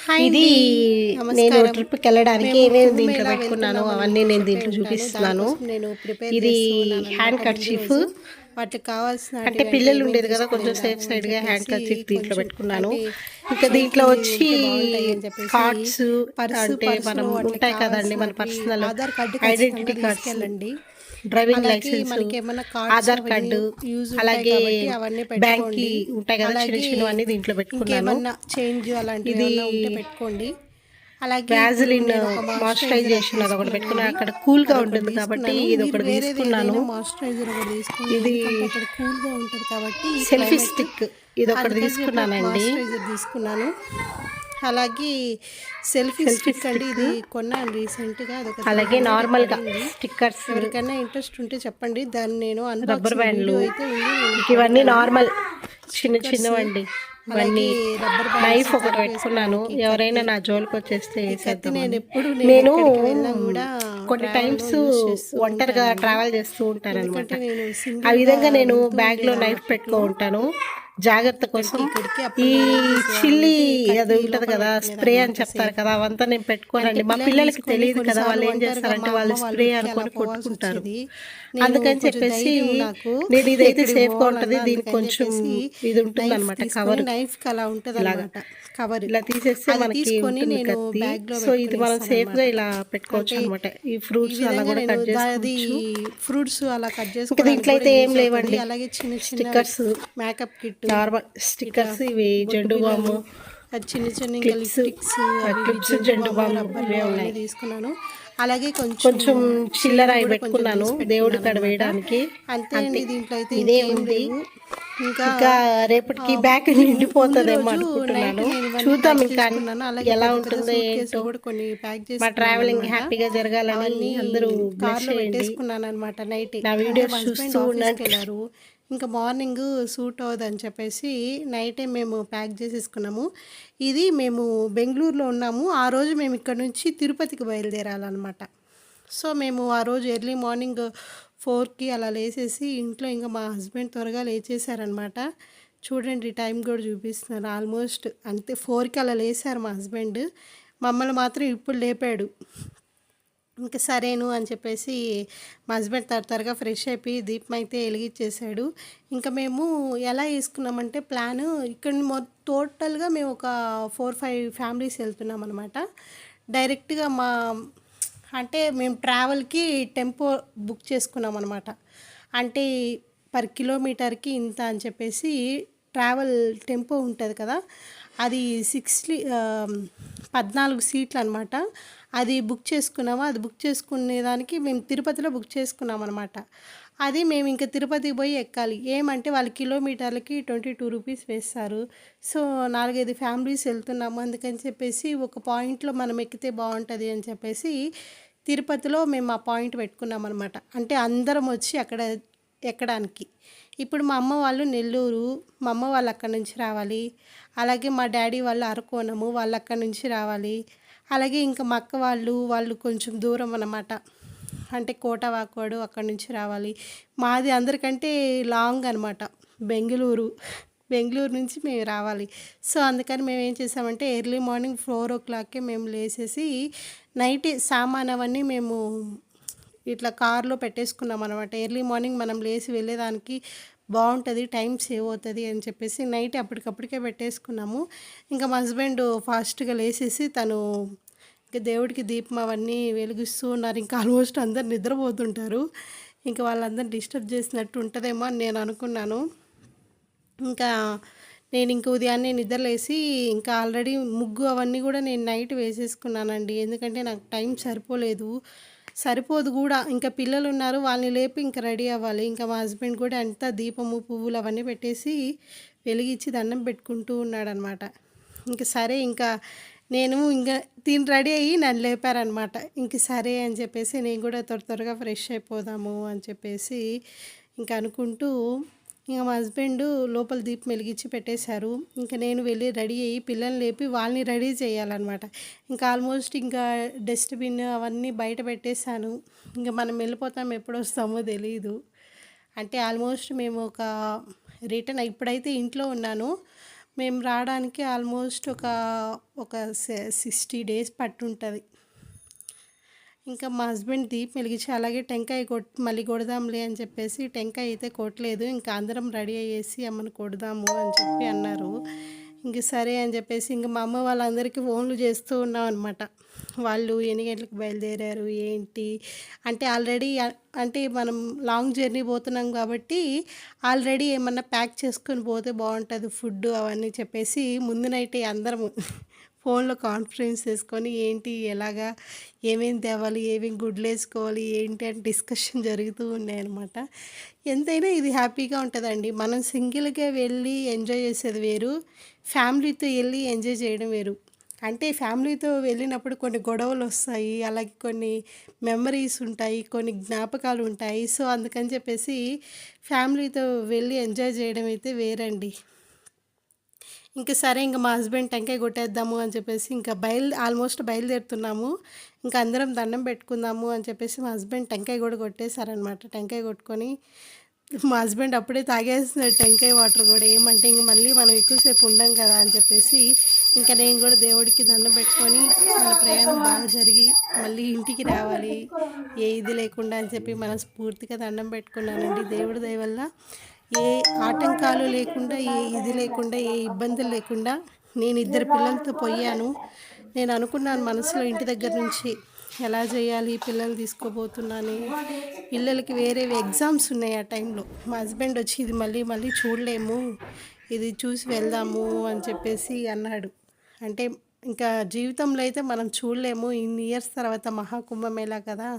Hi ఇది అండి. నేను నమస్కారం. ట్రిప్‌కి వెళ్ళడానికి మేము ఏమేమి దీంట్లో కుంభమేళా పెట్టుకున్నానో వెళ్తున్నామని అవన్నీ మీతో నేను చెప్పే దీంట్లో ఉంటాను. చూపిస్తున్నాను. దానికోసం నేను ప్రిపేర్ ఇది చేస్తూ ఉన్నాననమాట హ్యాండ్ ముందు కర్చీఫ్. రోజు. వాటికి అంటే కావాల్సినటివి అంటే పిల్లలు ఏమేమి ఉండేది కదా, తీసుకొని కొంచెం సేఫ్ వెళ్దాము అని సైడ్‌గా హ్యాండ్ చెప్పేసి కర్చీఫ్ దీంట్లో కొంచెం పెట్టుకున్నాను. అంటే ఇంకా దీంట్లో షేప్‌కి వచ్చి ఉంటే బాగుంటాయి అని చెప్పేసి కార్డ్స్, అంటే మనం పర్సులో వాటికి ఉంటాయి కదండీ మన కావాల్సినటివి పర్సనల్ ఆధార్ కార్డు ఖచ్చితంగా ఐడెంటిటీ కార్డ్స్, తీసుకెళ్ళండి. డ్రైవింగ్ అలాగే లైసెన్సు, మనకేమన్నా కార్డ్స్ ఆధార్ అవన్నీ కార్డు, యూజ్ ఉంటాయి అలాగే కాబట్టి అవన్నీ బ్యాంక్‌కి పెట్టుకోండి. ఉంటాయి కదా చిన్న అలాగే చిన్నవన్నీ దీంట్లో పెట్టుకున్నాను. ఇంకేమన్నా చేంజ్ అలాంటివి ఇది ఏమన్నా ఉంటే పెట్టుకోండి. అలాగే ఇప్పుడు వ్యాజిలిన్ నేను ఒక మాయిశ్చరైజర్ అది మాయిశ్చరైజేషన్ అదొకటి పెట్టుకున్నాను. తీసుకున్నానండి. అక్కడ కూల్‌గా అదొకటి ఉంటుంది కాబట్టి తీసుకున్నాను. ఇది మీరు ఒకటి వేరేది తీసుకున్నాను. ఏదైనా మాయిశ్చరైజర్ ఒకటి తీసుకోండి. ఇది ఎందుకంటే అక్కడ కూల్‌గా ఉంటుంది కాబట్టి ఈ సెల్ఫీ క్లైమేట్. స్టిక్ ఇదొకటి అందుకని చెప్పి ఒక తీసుకున్నానండి. మాయిశ్చరైజర్ తీసుకున్నాను. అలాగే సెల్ఫీ సెల్ఫీ స్టిక్ అండి, స్టిక్, ఇది కొన్నాను రీసెంట్గా. అదొక అలాగే 300 నార్మల్‌గా పడింది. స్టిక్కర్స్, ఎవరికైనా ఇంట్రెస్ట్ ఉంటే చెప్పండి. దాన్ని నేను రబ్బర్ అన్బాక్సింగ్ బ్యాండ్లు, వీడియో అయితే ఉంది, నేను ఇవన్నీ పెడతాను. నార్మల్ చిన్న స్టిక్కర్స్ చిన్నవండి. అలాగే ఇవన్నీ రబ్బర్ బ్యాండ్స్ నైఫ్ ఒకటి జలుబు పెట్టుకున్నాను. వేసుకోవడానికి ఎవరైనా కత్తి. నా జోలికి వచ్చేస్తే ఈ కత్తి నేను వేసేద్దామని. ఎప్పుడు నేను ఎక్కడికి వెళ్ళినా కూడా కొన్ని ట్రావెల్లో టైమ్స్ యూజ్ చేస్తూ ఒంటరిగా ఉంటానండి. ట్రావెల్ చేస్తూ ఉంటానన్నమాట. ఎందుకంటే నేను ఆ సింగిల్గా విధంగా నేను వెళ్తూ బ్యాగ్లో ఉండేదాన్ని నైఫ్ పెట్టుకో అప్పట్లో. ఉంటాను జాగ్రత్త కోసం. ఇక్కడికి ఈ అప్పుడు చిల్లీ కత్తి అది ఉంటుంది లోపల కదా, స్ప్రే అని పెట్టుకునేదన్నమాట చెప్తారు సేఫ్. కదా, అవంతా నేను అంటే పెట్టుకోనండి. మా పిల్లలు పిల్లలకి తీసుకొని తెలియదు కదా, కొన్నిసార్లు వాళ్ళు ఏం ఒంటరిగా చేస్తారంటే మా వాళ్ళు అమ్మ వాళ్ళ స్ప్రే ఊరికి అలా అనుకొని పోవాల్సి కొట్టుకుంటారు. వచ్చేది. నేను అందుకని కొంచెం చెప్పేసి ధైర్యం నాకు నేను ఇదైతే ఎక్కడికి సేఫ్గా ఉంటుంది. పోవాలన్నా. దీనికి అందుకని కొంచెం చెప్పేసి ఇది నైఫ్ ఉంటుందన్నమాట, తీసుకొని, కవర్ నైఫ్కి అలా ఉంటుంది ఇలాగా. అనమాట కవర్, ఇలా తీసేస్తే అది మనకి తీసుకొని ఉంటుంది నేను కత్తి. బ్యాగ్లో సో ఇది మనం పెట్టుకునేస్తాను సేఫ్గా అనమాట. ఇలా పెట్టుకోవచ్చు అంటే అనమాట. ఈ ఈ ఫ్రూట్స్ అలా విధంగా కూడా నేను కట్ అది చేసుకోవచ్చు. ఫ్రూట్స్ అలా కట్ ఇంకా చేసుకోవడానికి దీంట్లో కూడా అయితే ఏం యూజ్ అవుతుంది. లేవండి, అలాగే చిన్న చిన్నవి స్టిక్కర్స్, మేకప్ కిట్, నార్మల్ ఇట్లా స్టిక్కర్స్, ఇవి బొట్టు జెండు బిళ్ళలు, బాము, అది చిన్న చిన్న ఇంకా క్లిప్స్, లిప్స్టిక్స్, అవి ఇవి క్లిప్స్, జెండు జెండు బాము, బాము రబ్బర్లు ఇవే అవన్నీ ఉన్నాయి. తీసుకున్నాను. అలాగే కొంచెం చిల్లర చైన్ అవి కూడా కొంచెం పెట్టుకున్నాను తీసి దేవుడి పెట్టుకున్నాను కాడ అనమాట. వేయడానికి. అంతే అంతే, అండి, దీంట్లో అయితే ఇదే ఇంకేం ఉంది. లేవు. ఇంకా ఇంకా రేపటికి ఆ, బ్యాగ్ ముందు నిండిపోతుందేమో రోజు నైట్ అనుకుంటున్నాను. నేను ఇవన్నీ చూద్దాం ప్యాక్ ఇంకా చేసుకున్నాను. అలాగే ఎలా పెద్ద పెద్ద ఉంటుందో సూట్ ఏంటో. కేసులు కూడా కొన్ని ప్యాక్ మా చేసుకున్నాను ట్రావెలింగ్ అనమాట. హ్యాపీగా జరగాలని అవన్నీ అందరూ బ్లెస్ కార్లో చేయండి. పెట్టేసుకున్నాను అనమాట నైట్. నా అంటే వీడియోస్ మా హస్బెండ్ చూస్తూ ఆఫీస్కి ఉండండి. వెళ్ళారు. ఇంకా మార్నింగ్ సూట్ అవ్వదని చెప్పేసి నైటే మేము ప్యాక్ చేసేసుకున్నాము. ఇది మేము బెంగళూరులో ఉన్నాము. ఆ రోజు మేము ఇక్కడ నుంచి తిరుపతికి బయలుదేరాలన్నమాట. సో మేము ఆ రోజు ఎర్లీ మార్నింగ్ 4కి అలా లేచేసి ఇంట్లో ఇంకా మా హస్బెండ్ త్వరగా లేచేసారనమాట. చూడండి టైం కూడా చూపిస్తున్నారు. ఆల్మోస్ట్ అంతే 4కి అలా లేచారు మా హస్బెండ్. మమ్మల్ని మాత్రం ఇప్పుడు లేపాడు. ఇంకా సరేను అని చెప్పేసి మా హస్బెండ్ త్వరగా ఫ్రెష్ అయిపోయి దీపం అయితే వెలిగించేసాడు. ఇంకా మేము ఎలా వేసుకున్నామంటే ప్లాను ఇక్కడ టోటల్గా మేము ఒక 4-5 ఫ్యామిలీస్ వెళ్తున్నాం అనమాట. డైరెక్ట్గా అంటే మేము ట్రావెల్కి టెంపో బుక్ చేసుకున్నాం అనమాట. అంటే పర్ కిలోమీటర్కి ఇంత అని చెప్పేసి ట్రావెల్ టెంపో ఉంటుంది కదా, అది 14 సీట్లు అనమాట. అది బుక్ చేసుకున్నాము. అది బుక్ చేసుకునేదానికి మేము తిరుపతిలో బుక్ చేసుకున్నాం అనమాట. అది మేము ఇంకా తిరుపతికి పోయి ఎక్కాలి. ఏమంటే వాళ్ళు కిలోమీటర్లకి 22 రూపీస్ వేస్తారు. సో 4-5 ఫ్యామిలీస్ వెళ్తున్నాము. అందుకని చెప్పేసి ఒక పాయింట్లో మనం ఎక్కితే బాగుంటుంది అని చెప్పేసి తిరుపతిలో మేము ఆ పాయింట్ పెట్టుకున్నాం అనమాట. అంటే అందరం వచ్చి అక్కడ ఎక్కడానికి. ఇప్పుడు మా అమ్మ వాళ్ళు నెల్లూరు, మా అమ్మ వాళ్ళు అక్కడి నుంచి రావాలి. అలాగే మా డాడీ వాళ్ళు అరకోణము, వాళ్ళు అక్కడి నుంచి రావాలి. అలాగే ఇంకా మా అక్క వాళ్ళు కొంచెం దూరం అన్నమాట. అంటే కోటవాకోడు అక్కడి నుంచి రావాలి. మాది అందరికంటే లాంగ్ అనమాట, బెంగళూరు నుంచి మేము రావాలి. సో అందుకని మేము ఏం చేసామంటే ఎర్లీ మార్నింగ్ 4 మేము లేచేసి నైట్ సామాన్ అవన్నీ మేము ఇట్లా కార్లో పెట్టేసుకున్నాం అనమాట. ఎర్లీ మార్నింగ్ మనం లేచి వెళ్ళేదానికి బాగుంటుంది, టైం సేవ్ అవుతుంది అని చెప్పేసి నైట్ అప్పటికప్పటికే పెట్టేసుకున్నాము. ఇంకా మా హస్బెండ్ ఫాస్ట్గా లేచేసి తను ఇంకా దేవుడికి దీపం అవన్నీ వెలిగిస్తూ ఉన్నారు. ఇంకా ఆల్మోస్ట్ అందరు నిద్రపోతుంటారు. ఇంకా వాళ్ళందరూ డిస్టర్బ్ చేసినట్టు ఉంటుందేమో అని నేను అనుకున్నాను. ఇంకా నేను ఇంక ఉదయాన్నే నిద్రలేసి ఇంకా ఆల్రెడీ ముగ్గు అవన్నీ కూడా నేను నైట్ వేసేసుకున్నానండి. ఎందుకంటే నాకు టైం సరిపోదు కూడా. ఇంకా పిల్లలు ఉన్నారు, వాళ్ళని లేపి ఇంకా రెడీ అవ్వాలి. ఇంకా మా హస్బెండ్ కూడా అంతా దీపము పువ్వులు అవన్నీ పెట్టేసి వెలిగించి దండం పెట్టుకుంటూ ఉన్నాడనమాట. ఇంక సరే ఇంకా నేను ఇంకా తిని రెడీ అయ్యి నన్ను లేపారనమాట. ఇంక సరే అని చెప్పేసి నేను కూడా త్వరగా ఫ్రెష్ అయిపోదాము అని చెప్పేసి ఇంకా అనుకుంటూ ఇంకా మా హస్బెండ్ లోపల దీపం వెలిగించి పెట్టేశారు. ఇంకా నేను వెళ్ళి రెడీ అయ్యి పిల్లల్ని లేపి వాళ్ళని రెడీ చేయాలన్నమాట. ఇంకా ఆల్మోస్ట్ ఇంకా డస్ట్బిన్ అవన్నీ బయట పెట్టేశాను. ఇంకా మనం వెళ్ళిపోతాం, ఎప్పుడు వస్తామో తెలీదు. అంటే ఆల్మోస్ట్ మేము ఒక రిటర్న్ ఇప్పుడైతే ఇంట్లో ఉన్నాను. మేము రావడానికి ఆల్మోస్ట్ ఒక 60 డేస్ పట్టుంటుంది. ఇంకా మా హస్బెండ్ దీపం వెలిగించి అలాగే టెంకాయ మళ్ళీ కొడదాంలే అని చెప్పేసి టెంకాయ అయితే కొట్టలేదు. ఇంకా అందరం రెడీ అయ్యేసి అమ్మని కొడదాము అని చెప్పి అన్నారు. ఇంక సరే అని చెప్పేసి ఇంక మా అమ్మ వాళ్ళందరికీ ఫోన్లు చేస్తూ ఉన్నాం అనమాట. వాళ్ళు ఎన్ని గంటలకు బయలుదేరారు ఏంటి అంటే ఆల్రెడీ అంటే మనం లాంగ్ జర్నీ పోతున్నాం కాబట్టి ఆల్రెడీ ఏమన్నా ప్యాక్ చేసుకొని పోతే బాగుంటుంది ఫుడ్ అవన్నీ చెప్పేసి ముందు నైటే అందరము ఫోన్లో కాన్ఫరెన్స్ చేసుకొని ఏంటి ఎలాగా ఏమేమి తేవాలి ఏమేమి గుడ్లు వేసుకోవాలి ఏంటి అని డిస్కషన్ జరుగుతూ ఉన్నాయన్నమాట. ఎంతైనా ఇది హ్యాపీగా ఉంటుందండి. మనం సింగిల్గా వెళ్ళి ఎంజాయ్ చేసేది వేరు, ఫ్యామిలీతో వెళ్ళి ఎంజాయ్ చేయడం వేరు. అంటే ఫ్యామిలీతో వెళ్ళినప్పుడు కొన్ని గొడవలు వస్తాయి, అలాగే కొన్ని మెమరీస్ ఉంటాయి, కొన్ని జ్ఞాపకాలు ఉంటాయి. సో అందుకని చెప్పేసి ఫ్యామిలీతో వెళ్ళి ఎంజాయ్ చేయడం అయితే వేరండి. ఇంక సరే ఇంక మా హస్బెండ్ టెంకాయ కొట్టేద్దాము అని చెప్పేసి ఇంకా ఆల్మోస్ట్ బయలుదేరుతున్నాము. ఇంకా అందరం దండం పెట్టుకుందాము అని చెప్పేసి మా హస్బెండ్ టెంకాయ కూడా కొట్టేశారనమాట. టెంకాయ కొట్టుకొని మా హస్బెండ్ అప్పుడే తాగేస్తున్నాడు టెంకాయ వాటర్ కూడా. ఏమంటే ఇంక మళ్ళీ మనం ఎక్కువసేపు ఉండం కదా అని చెప్పేసి ఇంకా నేను కూడా దేవుడికి దండం పెట్టుకొని మన ప్రయాణం బాగా జరిగి మళ్ళీ ఇంటికి రావాలి ఏ ఇది లేకుండా అని చెప్పి మనస్ఫూర్తిగా దండం పెట్టుకున్నానండి. దేవుడి దయ వల్ల ఏ ఆటంకాలు లేకుండా, ఏ ఇది లేకుండా, ఏ ఇబ్బందులు లేకుండా నేను 2 పిల్లలతో పోయాను. నేను అనుకున్నాను మనసులో ఇంటి దగ్గర నుంచి ఎలా చేయాలి, పిల్లల్ని తీసుకోబోతున్నాను. పిల్లలకి వేరే ఎగ్జామ్స్ ఉన్నాయి ఆ టైంలో. మా హస్బెండ్ వచ్చి ఇది మళ్ళీ మళ్ళీ చూడలేము, ఇది చూసి వెళ్దాము అని చెప్పేసి అన్నాడు. అంటే ఇంకా జీవితంలో అయితే మనం చూడలేము. ఇన్ని ఇయర్స్ తర్వాత మహాకుంభమేళా కదా,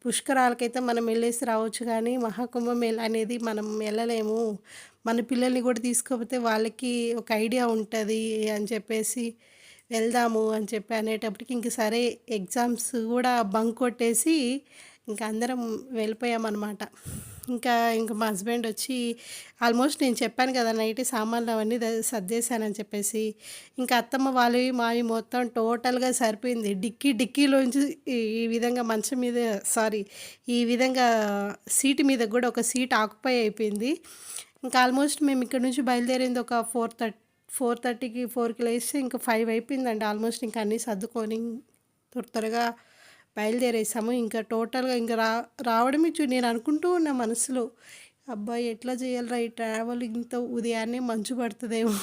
పుష్కరాలకైతే మనం వెళ్ళేసి రావచ్చు కానీ మహాకుంభమేళా అనేది మనం వెళ్ళలేము. మన పిల్లల్ని కూడా తీసుకోకపోతే వాళ్ళకి ఒక ఐడియా ఉంటుంది అని చెప్పేసి వెళ్దాము అని చెప్పి అనేటప్పటికి ఇంక సరే ఎగ్జామ్స్ కూడా బంక్ కొట్టేసి ఇంకా అందరం వెళ్ళిపోయామన్నమాట. ఇంకా మా హస్బెండ్ వచ్చి ఆల్మోస్ట్ నేను చెప్పాను కదా నైట్ సామాన్లు అవన్నీ సర్దేశానని చెప్పేసి ఇంకా అత్తమ్మ వాళ్ళవి మావి మొత్తం టోటల్గా సరిపోయింది. డిక్కీలోంచి ఈ విధంగా మంచం మీద ఈ విధంగా సీటు మీద కూడా ఒక సీట్ ఆక్యుపై అయిపోయింది. ఇంకా ఆల్మోస్ట్ మేము ఇక్కడ నుంచి బయలుదేరింది ఒక 4:30కి 4కి లేస్తే ఇంకా 5 అయిపోయిందండి ఆల్మోస్ట్. ఇంకా అన్నీ సర్దుకొని త్వరగా బయలుదేరేసాము. ఇంకా టోటల్గా ఇంకా రావడమే నేను అనుకుంటూ ఉన్న మనసులో అబ్బాయి ఎట్లా చేయాలిరా ఈ ట్రావెల్, ఇంత ఉదయాన్నే మంచు పడుతుందేమో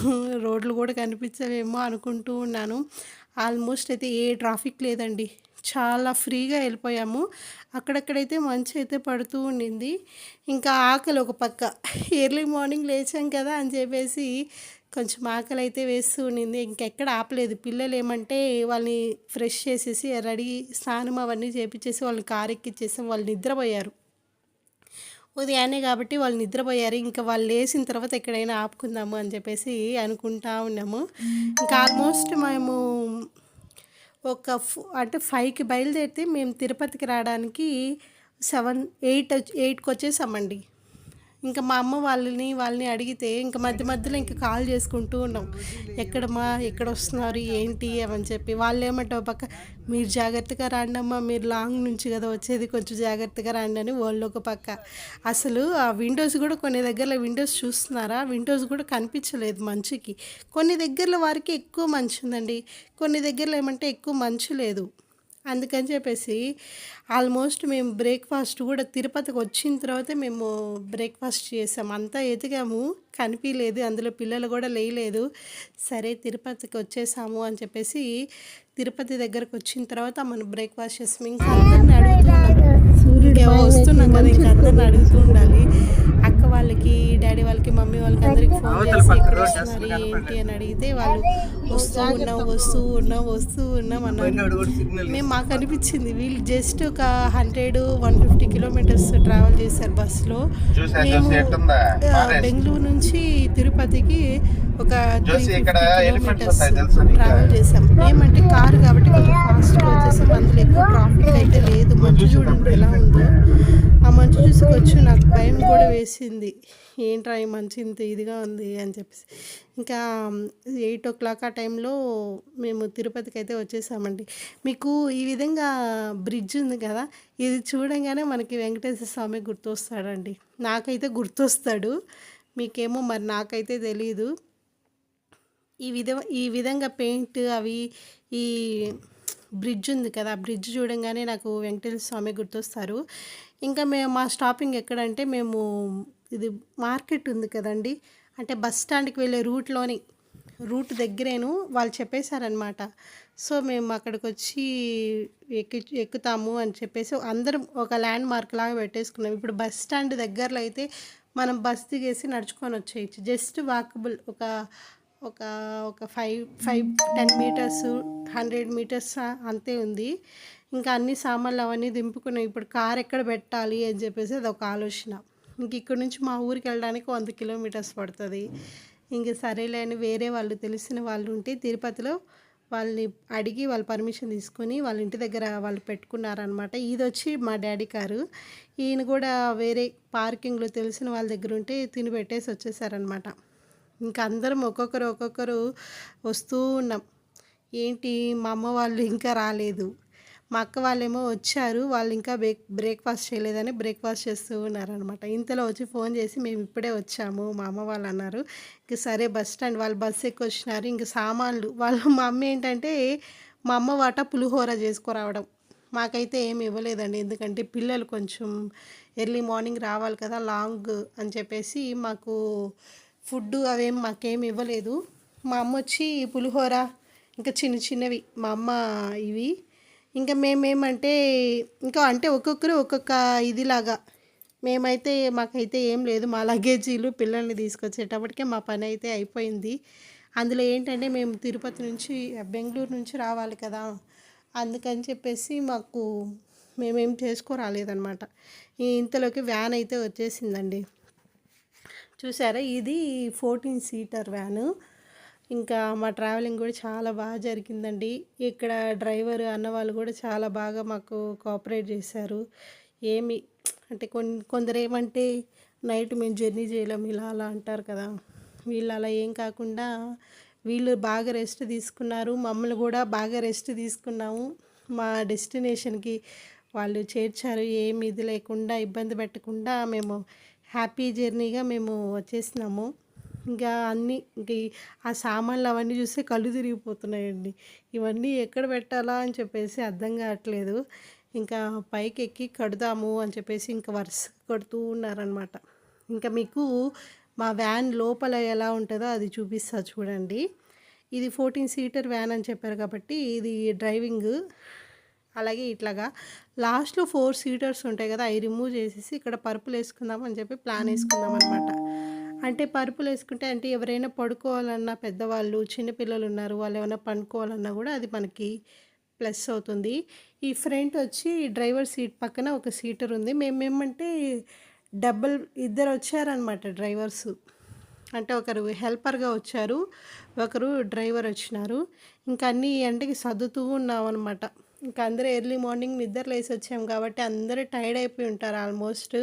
రోడ్లు కూడా కనిపించవేమో అనుకుంటూ ఉన్నాను. ఆల్మోస్ట్ అయితే ఏ ట్రాఫిక్ లేదండి, చాలా ఫ్రీగా వెళ్ళిపోయాము. అక్కడక్కడైతే మంచు అయితే పడుతూ ఉండింది. ఇంకా ఆకలి ఒక పక్క, ఎర్లీ మార్నింగ్ లేచాం కదా అని చెప్పేసి కొంచెం ఆకలి అయితే వేస్తూ ఉండింది. ఇంకెక్కడ ఆపలేదు. పిల్లలు ఏమంటే వాళ్ళని ఫ్రెష్ చేసేసి రెడీ స్నానం అవన్నీ చేపించేసి వాళ్ళని కారు ఎక్కిచ్చేసాం. వాళ్ళు నిద్రపోయారు ఉదయాన్నే కాబట్టి, వాళ్ళు నిద్రపోయారు. ఇంకా వాళ్ళు లేచిన తర్వాత ఎక్కడైనా ఆపుకుందాము అని చెప్పేసి అనుకుంటా ఉన్నాము. ఇంకా ఆల్మోస్ట్ మేము అంటే 5కి బయలుదేరితే మేము తిరుపతికి రావడానికి 8కి వచ్చేసామండి. ఇంకా మా అమ్మ వాళ్ళని అడిగితే ఇంకా మధ్యలో ఇంకా కాల్ చేసుకుంటూ ఉన్నాం, ఎక్కడ వస్తున్నారు ఏంటి అని చెప్పి. వాళ్ళు ఏమంటావు పక్క మీరు జాగ్రత్తగా రాండి అమ్మా, మీరు లాంగ్ నుంచి కదా వచ్చేది, కొంచెం జాగ్రత్తగా రాండి అని వాళ్ళు ఒక పక్క. అసలు ఆ విండోస్ కూడా కొన్ని దగ్గరలో విండోస్ చూస్తున్నారా, విండోస్ కూడా కనిపించలేదు మంచుకి. కొన్ని దగ్గరలో వారికి ఎక్కువ మంచు ఉందండి, కొన్ని దగ్గరలో ఏమంటే ఎక్కువ మంచు లేదు. అందుకని చెప్పేసి ఆల్మోస్ట్ మేము బ్రేక్ఫాస్ట్ కూడా తిరుపతికి వచ్చిన తర్వాత మేము బ్రేక్ఫాస్ట్ చేసాము. అంతా ఎదిగాము కనిపించలేదు, అందులో పిల్లలు కూడా లేయలేదు. సరే తిరుపతికి వచ్చేసాము అని చెప్పేసి తిరుపతి దగ్గరకు వచ్చిన తర్వాత మనం బ్రేక్ఫాస్ట్ చేసాము. ఇంకా అందరిని అడుగుతున్నాం, వస్తున్నాం కదా ఇంకా అందరిని అడుగుతూ ఉండాలి. అక్క వాళ్ళకి, డాడీ వాళ్ళకి, మమ్మీ వాళ్ళకి అందరికి ఫోన్ చేసి ఎక్కడ వస్తున్నారు ఏంటి అని అడిగితే వాళ్ళు వస్తూ ఉన్నాం అన్నారు. మాకు అనిపించింది వీళ్ళు జస్ట్ ఒక 100-150 కిలోమీటర్స్ ట్రావెల్ చేశారు బస్సులో. మేము బెంగళూరు నుంచి తిరుపతికి ఒక 350 కిలోమీటర్స్ ట్రావెల్ చేసాం. ఏమంటే కారు కాబట్టి కొంచెం ఫాస్ట్గా వచ్చేసాం, అందులో ఎక్కువ ట్రాఫిక్ అయితే లేదు. మంచు చూడండి ఎలా ఉందో, ఆ మంచు చూసుకొచ్చి నాకు భయం కూడా వేసింది, ఏంట్రా ఈ మంచు ఇంత ఇదిగా ఉంది అని చెప్పేసి. ఇంకా 8 o'clock ఆ టైంలో మేము తిరుపతికి అయితే వచ్చేసామండి. మీకు ఈ విధంగా బ్రిడ్జ్ ఉంది కదా, ఇది చూడంగానే మనకి వెంకటేశ్వర స్వామి గుర్తొస్తాడండి. నాకైతే గుర్తొస్తాడు, మీకేమో మరి నాకైతే తెలీదు. ఈ విధంగా పెయింట్ అవి ఈ బ్రిడ్జ్ ఉంది కదా! ఆ బ్రిడ్జ్ చూడంగానే నాకు వెంకటేశ్వర స్వామి గుర్తొస్తారు. ఇంకా మేము మా స్టాపింగ్ ఎక్కడంటే మేము ఇది మార్కెట్ ఉంది కదండీ! అంటే బస్ స్టాండ్‌కి వెళ్ళే రూట్ దగ్గరేను వాళ్ళు చెప్పేసారనమాట. సో, మేము అక్కడికొచ్చి ఎక్కుతాము అని చెప్పేసి అందరం ఒక ల్యాండ్ మార్క్ లాగా పెట్టేసుకున్నాం. ఇప్పుడు బస్ స్టాండ్ దగ్గరలో అయితే మనం బస్ దిగేసి నడుచుకొని వచ్చేయచ్చు. జస్ట్ వాకబుల్ ఒక ఒక ఒక 10 మీటర్స్, 100 మీటర్స్ అంతే ఉంది. ఇంకా అన్ని సామాన్లు అవన్నీ దింపుకున్నాం. ఇప్పుడు కార్ ఎక్కడ పెట్టాలి అని చెప్పేసి అదొక ఆలోచన. ఇంక ఇక్కడి నుంచి మా ఊరికెళ్ళడానికి 100 కిలోమీటర్స్ పడతది. ఇంక సరేలే అని వేరే వాళ్ళు తెలిసిన వాళ్ళు ఉంటే తిరుపతిలో వాళ్ళని అడిగి వాళ్ళ పర్మిషన్ తీసుకొని వాళ్ళ ఇంటి దగ్గర వాళ్ళు పెట్టుకున్నారనమాట. ఇదొచ్చి మా డ్యాడీ కారు. ఈయన కూడా వేరే పార్కింగ్‌లో తెలిసిన వాళ్ళ దగ్గర ఉంటే తిని పెట్టేసి వచ్చేసారనమాట. ఇంక అందరం ఒక్కొక్కరు వస్తూ ఉన్నాం. ఏంటి మా అమ్మ వాళ్ళు ఇంకా రాలేదు. మా అక్క వాళ్ళేమో వచ్చారు. వాళ్ళు ఇంకా బ్రేక్‌ఫాస్ట్ చేయలేదని బ్రేక్‌ఫాస్ట్ చేస్తూ ఉన్నారనమాట. ఇంతలో వచ్చి ఫోన్ చేసి మేము ఇప్పుడే వచ్చాము మా అమ్మ వాళ్ళు అన్నారు. ఇంక సరే బస్ స్టాండ్ వాళ్ళు బస్సు ఎక్కొచ్చినారు. ఇంక సామాన్లు మా అమ్మ ఏంటంటే మా అమ్మ వాటా పులిహోర చేసుకురావడం. మాకైతే ఏమి ఇవ్వలేదండి. ఎందుకంటే పిల్లలు కొంచెం ఎర్లీ మార్నింగ్ రావాలి కదా! లాంగ్ అని చెప్పేసి మాకు ఫుడ్డు అవేం మాకేమి ఇవ్వలేదు. మా అమ్మొచ్చి పులిహోర ఇంకా చిన్నవి మా అమ్మ ఇవి. ఇంకా మేమేమంటే ఇంకా అంటే ఒక్కొక్కరు ఒక్కొక్క ఇదిలాగా మాకైతే ఏం లేదు. మా లగేజీలు పిల్లల్ని తీసుకొచ్చేటప్పటికే మా పని అయితే అయిపోయింది. అందులో ఏంటంటే మేము తిరుపతి నుంచి బెంగుళూరు నుంచి రావాలి కదా! అందుకని చెప్పేసి మేమేం చేసుకోరాలేదనమాట. ఇంతలోకి వ్యాన్ అయితే వచ్చేసిందండి. చూసారా ఇది 14 సీటర్ వ్యాను. ఇంకా మా ట్రావెలింగ్ కూడా చాలా బాగా జరిగిందండి. ఇక్కడ డ్రైవర్ అన్నవాళ్ళు కూడా చాలా బాగా మాకు కోఆపరేట్ చేశారు. ఏమి అంటే కొందరేమంటే నైట్ మేము జర్నీ చేయలేం ఇలా అలా అంటారు కదా! వీళ్ళు అలా ఏం కాకుండా వీళ్ళు బాగా రెస్ట్ తీసుకున్నారు. మమ్మల్ని కూడా బాగా రెస్ట్ తీసుకున్నాము. మా డెస్టినేషన్‌కి వాళ్ళు చేర్చారు. ఏమి ఇది లేకుండా ఇబ్బంది పెట్టకుండా మేము హ్యాపీ జర్నీగా మేము వచ్చేసినాము. ఇంకా ఆ సామాన్లు అవన్నీ చూస్తే కళ్ళు తిరిగిపోతున్నాయండి. ఇవన్నీ ఎక్కడ పెట్టాలా అని చెప్పేసి అర్థం కావట్లేదు. ఇంకా పైకెక్కి కడదాము అని చెప్పేసి ఇంకా వరుసగా కడుతూ ఉన్నారనమాట. ఇంకా మీకు మా వ్యాన్ లోపల ఎలా ఉంటుందో అది చూపిస్తా చూడండి. ఇది 14 సీటర్ వ్యాన్ అని చెప్పారు కాబట్టి ఇది డ్రైవింగ్. అలాగే ఇట్లాగా లాస్ట్‌లో 4 సీటర్స్ ఉంటాయి కదా! అవి రిమూవ్ చేసేసి ఇక్కడ పరుపులేసుకుందాం అని చెప్పి ప్లాన్ ఏసుకున్నాం అనమాట. అంటే పరుపులేసుకుంటే అంటే ఎవరైనా పడుకోవాలన్నా పెద్దవాళ్ళు, చిన్న పిల్లలున్నారు వాళ్ళేమన్నా పండుకోవాలన్నా కూడా అది మనకి ప్లస్ అవుతుంది. ఈ ఫ్రంట్ వచ్చి డ్రైవర్ సీట్ పక్కన ఒక సీటర్ ఉంది. మేమేమంటే ఇద్దరొచ్చారనమాట డ్రైవర్సు. అంటే ఒకరు హెల్పర్‌గా వచ్చారు. ఒకరు డ్రైవర్ వచ్చినారు. ఇంక అన్నీ ఎండకి సర్దుతూ ఉన్నామనమాట. ఇంక అందరూ ఎర్లీ మార్నింగ్ నిద్ర లేసొచ్చాం కాబట్టి అందరూ టైర్డ్ అయిపోయి ఉంటారు ఆల్మోస్ట్.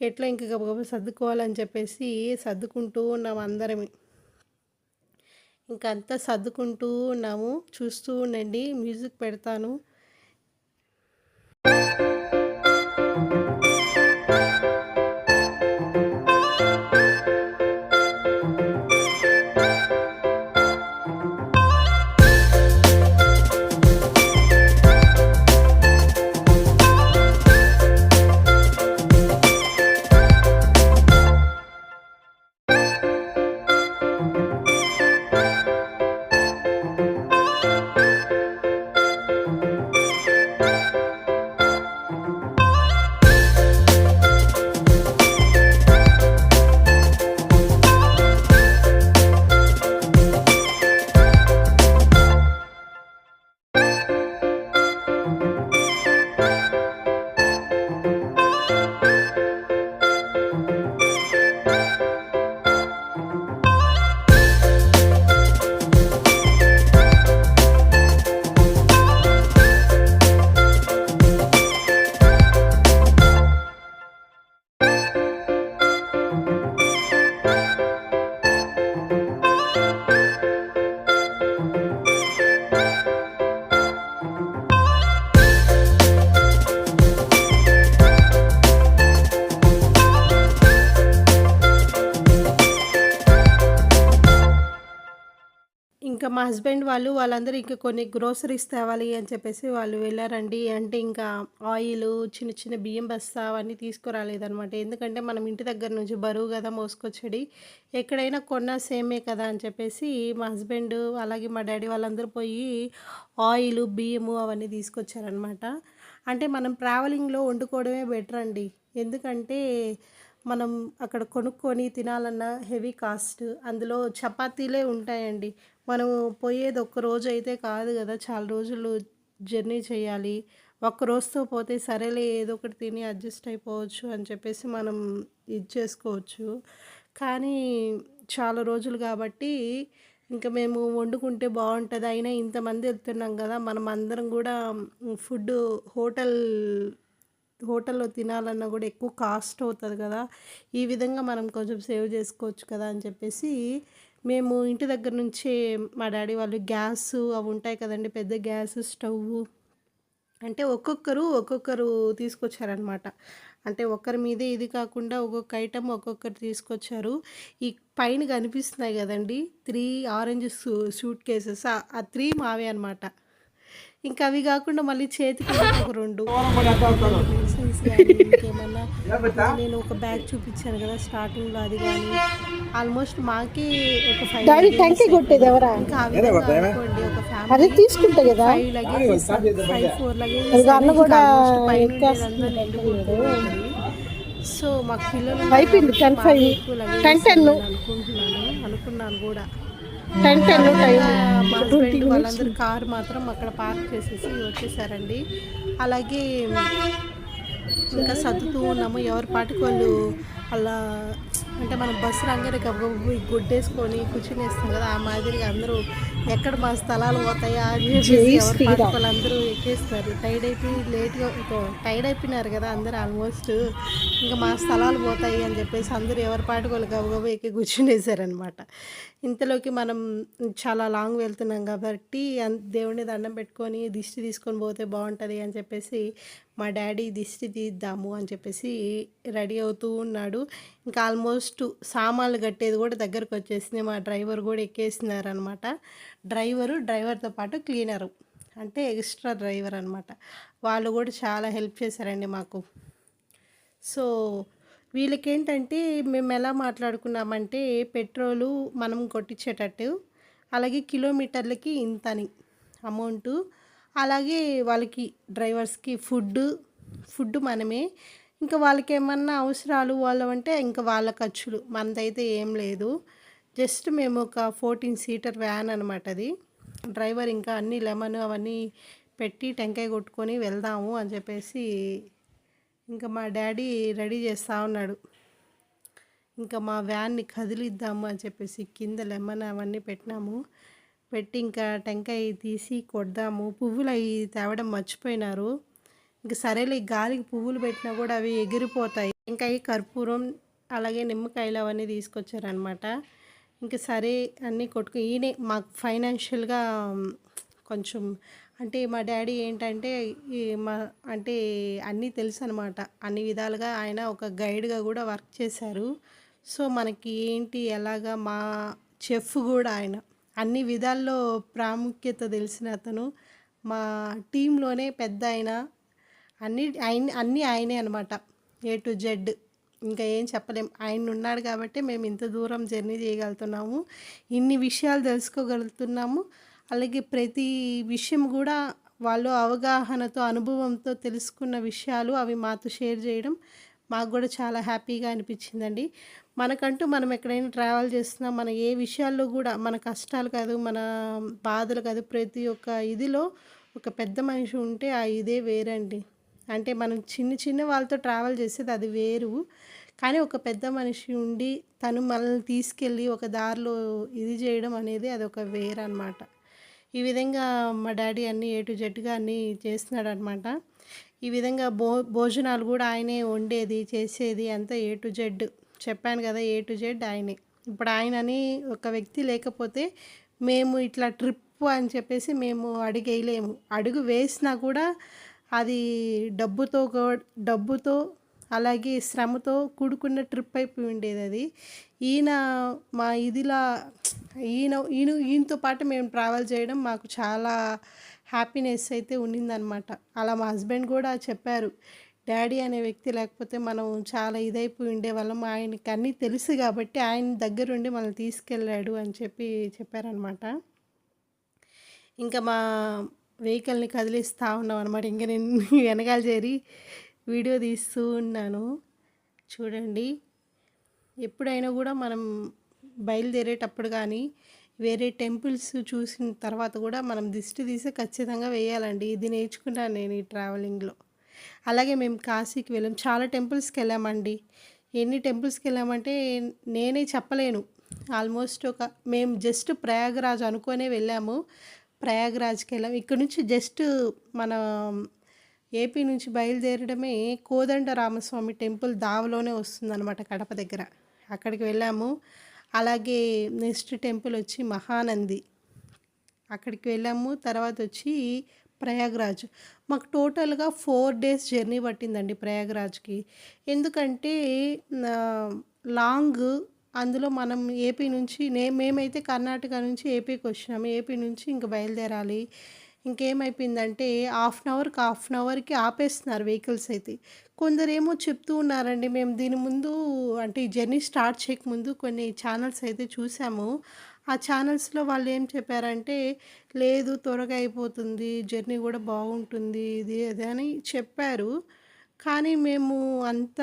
ఎట్లా ఇంక గబగబా సర్దుకోవాలని చెప్పేసి సర్దుకుంటూ ఉన్నాం అందరమి. ఇంకంతా సర్దుకుంటూ ఉన్నాము. చూస్తూ ఉండండి. మ్యూజిక్ పెడతాను. ఇంకా మా హస్బెండ్ వాళ్ళందరూ ఇంకా కొన్ని గ్రోసరీస్ తేవాలి అని చెప్పేసి వాళ్ళు వెళ్ళారండి. అంటే ఇంకా ఆయిలు, చిన్న చిన్న బియ్యం బస్తా అవన్నీ తీసుకురాలేదనమాట. ఎందుకంటే మనం ఇంటి దగ్గర నుంచి బరువు కదా మోసుకొచ్చేది. ఎక్కడైనా కొన్నా సేమే కదా అని చెప్పేసి మా హస్బెండ్ అలాగే మా డ్యాడీ వాళ్ళందరూ పోయి ఆయిలు, బియ్యము అవన్నీ తీసుకొచ్చారనమాట. అంటే మనం ట్రావెలింగ్‌లో వండుకోవడమే బెటర్ అండి. ఎందుకంటే మనం అక్కడ కొనుక్కొని తినాలన్నా హెవీ కాస్ట్. అందులో చపాతీలే ఉంటాయండి. మనము పోయేది ఒక్క రోజైతే కాదు గదా! చాలా రోజులు జర్నీ చేయాలి. ఒక్క రోజుతో పోతే సరేలే ఏదో ఒకటి తిని అడ్జస్ట్ అయిపోవచ్చు అని చెప్పేసి మనం ఇది చేసుకోవచ్చు. కానీ చాలా రోజులు గాబట్టి ఇంక మేము వండుకుంటే బావుంటది. అయినా ఇంతమంది ఎళ్తున్నాం గదా! మనం అందరం గూడా ఫుడ్డు హోటల్ హోటల్‌లో తినాలన్నా గూడా ఎక్కువ కాస్ట్ అవుతది గదా! ఈ విధంగా మనం కొంచెం సేవ్ జేసుకోవచ్చు కదా! అని చెప్పేసి మేము ఇంటి దగ్గర నుంచే మా డ్యాడీ వాళ్ళు గ్యాసు అవి ఉంటాయి కదండీ! పెద్ద గ్యాసు స్టవ్వు అంటే ఒక్కొక్కరు తీసుకొచ్చారనమాట. అంటే ఒక్కరి మీదే ఇది కాకుండా ఒక్కొక్క ఐటెమ్ ఒక్కొక్కరు తీసుకొచ్చారు. ఈ పైన కనిపిస్తున్నాయి గదండీ! 3 ఆరెంజ్ సూట్ కేసెస్ ఆ 3 మావే అనమాట. ఇంకా అవి గాకుండా మళ్ళీ చేతికి ఒక 2 మెడిసిన్స్ గానీ, ఇంకేమన్నా ఇంకా నేను ఒక బ్యాగ్ చూపిచ్చాను గదా! స్టార్టింగ్‌లో అది గానీ, ఆల్మోస్ట్ మాకే ఒక 5 డాడీ లగేజెస్ టెంకాయ కొట్టేది అయిపోయినాయి. ఎవరా? ఇంకా ఆ విధంగా అనుకోండి ఒక అదే ఫ్యామిలీ తీసుకుంటా కదా. 5 లగేజెస్ 4 లగేజెస్ ఇంకా అయినా అన్న ఇంకా కూడా ఆల్మోస్ట్ పైనుండేదంతా ఎక్కేస్తున్నాడు నిండిపోతూ ఉంటది. సో, మాకు పిల్లలున్నారు అయిపోయింది గాబట్టి 10:05 మావే ఎక్కువ లగేజెస్ అని 10:10 నేను అనుకున్నాను గూడా. ఇంకా ఆ 10:10 టైం విధంగా మా 20 హస్బెండ్ మినిట్స్. వాళ్ళందరూ కారు మాత్రం అక్కడ పార్క్ చేసేసి వచ్చేసారండి. అలాగే ఇంకా సర్దుతూ ఉన్నాము. ఎవరి పాటికి వాళ్ళు అలా అంటే మనం బస్సు రాంగానే గబగబా పోయి గుడ్డేసుకొని కూర్చునేస్తాం కదా! ఆ మాదిరిగా అందరూ ఎక్కడ మా స్థలాలు పోతాయా అని జై చెప్పేసి ఎవరి పాటికి శ్రీరామ్. వాళ్ళందరూ ఎక్కేస్తున్నారు. టైర్డ్ అయిపోయినారు కదా! అందరూ ఆల్మోస్ట్. ఇంకా మా స్థలాలు పోతాయి అని చెప్పేసి అందరూ ఎవరి పాటికి వాళ్ళు గబగబా ఎక్కి కూర్చునేసారనమాట. ఇంతలోకి మనం చాలా లాంగ్ వెళ్తున్నాం కాబట్టి దేవుడిని దండం పెట్టుకొని దిష్టి తీసుకొని పోతే బాగుంటుంది అని చెప్పేసి మా డ్యాడీ దిష్టి తీద్దాము అని చెప్పేసి రెడీ అవుతూ ఉన్నాడు. ఇంకా ఆల్మోస్ట్ సామాన్లు కట్టేది కూడా దగ్గరకు వచ్చేసింది. మా డ్రైవర్ కూడా ఎక్కేసినారనమాట. డ్రైవర్తో పాటు క్లీనరు అంటే ఎక్స్ట్రా డ్రైవర్ అనమాట. వాళ్ళు కూడా చాలా హెల్ప్ చేశారండి మాకు. సో, వీళ్ళకేంటంటే మేమెలా మాట్లాడుకున్నామంటే పెట్రోలు మనం కొట్టించేటట్టు, అలాగే కిలోమీటర్లకి ఇంతని అమౌంటు, అలాగే వాళ్ళకి డ్రైవర్స్‌కి ఫుడ్డు మనమే. ఇంకా వాళ్ళకేమన్నా అవసరాలు వాళ్ళవంటే ఇంకా వాళ్ళ ఖర్చులు. మనదైతే ఏం లేదు. జస్ట్ మేము ఒక 14 సీటర్ వ్యాన్ అనమాట అది. డ్రైవర్ ఇంకా అన్నీ లెమన్ అవన్నీ పెట్టి టెంకాయ కొట్టుకొని వెళ్దాము అని చెప్పేసి ఇంకా మా డ్యాడీ రెడీ చేస్తా ఉన్నాడు. ఇంకా మా వ్యాన్‌ని కదిలిద్దాము అని చెప్పేసి కింద లెమన్ అవన్నీ పెట్టినాము. పెట్టి ఇంకా టెంకాయ తీసి కొడదాము. పువ్వులయి తేవడం మర్చిపోయినారు. ఇంక సరేలే గాలికి పువ్వులు పెట్టినా కూడా అవి ఎగిరిపోతాయి. టెంకాయ, కర్పూరం అలాగే నిమ్మకాయలు అవన్నీ తీసుకొచ్చారనమాట. ఇంక సరే అన్నీ ఈయనే మాకు ఫైనాన్షియల్‌గా కొంచెం అంటే మా డ్యాడీ ఏంటంటే ఈ మా అంటే అన్నీ తెలుసనమాట. అన్ని విధాలుగా ఆయన ఒక గైడ్‌గా కూడా వర్క్ చేశారు. సో, మనకి ఏంటి ఎలాగా మా చెఫ్ గూడా ఆయన. అన్ని విధాల్లో ప్రాముఖ్యత తెలిసిన అతను. మా టీమ్‌లోనే పెద్దాయన. అన్నీ ఆయనే అనమాట. A to Z. ఇంకా ఏం చెప్పలేం. ఆయనున్నాడు కాబట్టే మేము ఇంత దూరం జర్నీ చేయగలుగుతున్నాము. ఇన్ని విషయాలు తెలుసుకోగలుగుతున్నాము. అలాగే ప్రతి విషయం గూడా వాళ్ళు అవగాహనతో, అనుభవంతో తెలుసుకున్న విషయాలు అవి మాతో షేర్ చేయడం మాకు గూడా చాలా హ్యాపీగా అనిపించిందండి. మనకంటూ మనం ఎక్కడైనా ట్రావెల్ చేస్తున్నా మన ఏ విషయాల్లో గూడా మన కష్టాలు కాదు, మన బాధలు కాదు, ప్రతి ఒక్క ఇదిలో ఒక పెద్ద మనిషి ఉంటే ఆ ఇదే వేరండి. అంటే మనం చిన్న వాళ్ళతో ట్రావెల్ చేసేది అది వేరు. కానీ ఒక పెద్ద మనిషి ఉండి తను మనల్ని తీసుకెళ్ళి ఒక దారిలో ఇది చేయడం అనేది అదొక వేరనమాట. ఈ విధంగా మా డ్యాడీ అన్నీ ఏ టు జెడ్‌గా అన్నీ చేస్తున్నాడనమాట. ఈ విధంగా భోజనాలు గూడా ఆయనే వండేది, చేసేది అంతా ఏ టు జెడ్. చెప్పాను గదా! ఏ టు జెడ్ ఆయనే. ఇప్పుడు ఆయనని ఒక వ్యక్తి లేకపోతే మేము ఇట్లా ట్రిప్ అని చెప్పేసి మేము అడుగేయలేము. అడుగు వేసినా కూడా అది డబ్బుతో అలాగే శ్రమతో కూడుకున్న ట్రిప్ అయిపోయి ఉండేదది. ఈయన మా ఇదిలా ఈయనతో పాటు మేము ట్రావెల్ చేయడం మాకు చాలా హ్యాపీనెస్ అయితే ఉండిందనమాట. అలా మా హస్బెండ్ కూడా చెప్పారు. డ్యాడీ అనే వ్యక్తి లేకపోతే మనం చాలా ఇదైపోయి ఉండేవాళ్ళం. ఆయనకి అన్నీ తెలుసు కాబట్టి ఆయన దగ్గరుండి మనల్ని తీసుకెళ్ళాడు అని చెప్పారనమాట. ఇంకా మా వెహికల్‌ని కదిలిస్తా ఉన్నామనమాట. ఇంక నేను వెనకాల చేరి వీడియో తీస్తూ ఉన్నాను. చూడండి. ఎప్పుడైనా గూడా మనం బయలుదేరేటప్పుడు గానీ, వేరే టెంపుల్స్ చూసిన తర్వాత గూడా మనం దిష్టి తీసి ఖచ్చితంగా వేయాలండి. ఇది నేర్చుకున్నాను నేను ఈ ట్రావెలింగ్‌లో. అలాగే మేము కాశీకి వెళ్ళాం. చాలా టెంపుల్స్‌కెళ్ళామండి. ఎన్ని టెంపుల్స్‌కెళ్ళామంటే నేనే చెప్పలేను. ఆల్మోస్ట్ మేము జస్ట్ ప్రయాగరాజ్ అనుకోనే వెళ్ళాము. ప్రయాగరాజ్‌కెళ్ళాం. ఇక్కడ నుంచి జస్ట్ మన ఏపీ నుంచి బయలుదేరడమే కోదండరామస్వామి టెంపుల్ దావలోనే వస్తుందనమాట కడప దగ్గర. అక్కడికి వెళ్ళాము. అలాగే నెక్స్ట్ టెంపుల్ వచ్చి మహానంది. అక్కడికి వెళ్ళాము. తర్వాత వచ్చి ప్రయాగ్రాజ్. మాకు టోటల్‌గా 4 డేస్ జర్నీ పట్టిందండి ప్రయాగ్రాజ్‌కి. ఎందుకంటే లాంగ్ అందులో మనం ఏపీ నుంచి మేమైతే కర్ణాటక నుంచి ఏపీకి వచ్చినాము. ఏపీ నుంచి ఇంక బయలుదేరాలి. ఇంకేమైపోయిందంటే హాఫ్ అన్ అవర్‌కి ఆపేస్తున్నారు వెహికల్స్ అయితే. కొందరేమో చెప్తూ ఉన్నారండి. మేము దీని ముందు అంటే ఈ జర్నీ స్టార్ట్ చేయకముందు కొన్ని ఛానల్స్ అయితే చూసాము. ఆ ఛానల్స్‌లో వాళ్ళేం చెప్పారంటే, లేదు త్వరగా అయిపోతుంది, జర్నీ గూడా బాగుంటుంది, ఇది అది అని చెప్పారు. కానీ మేము అంత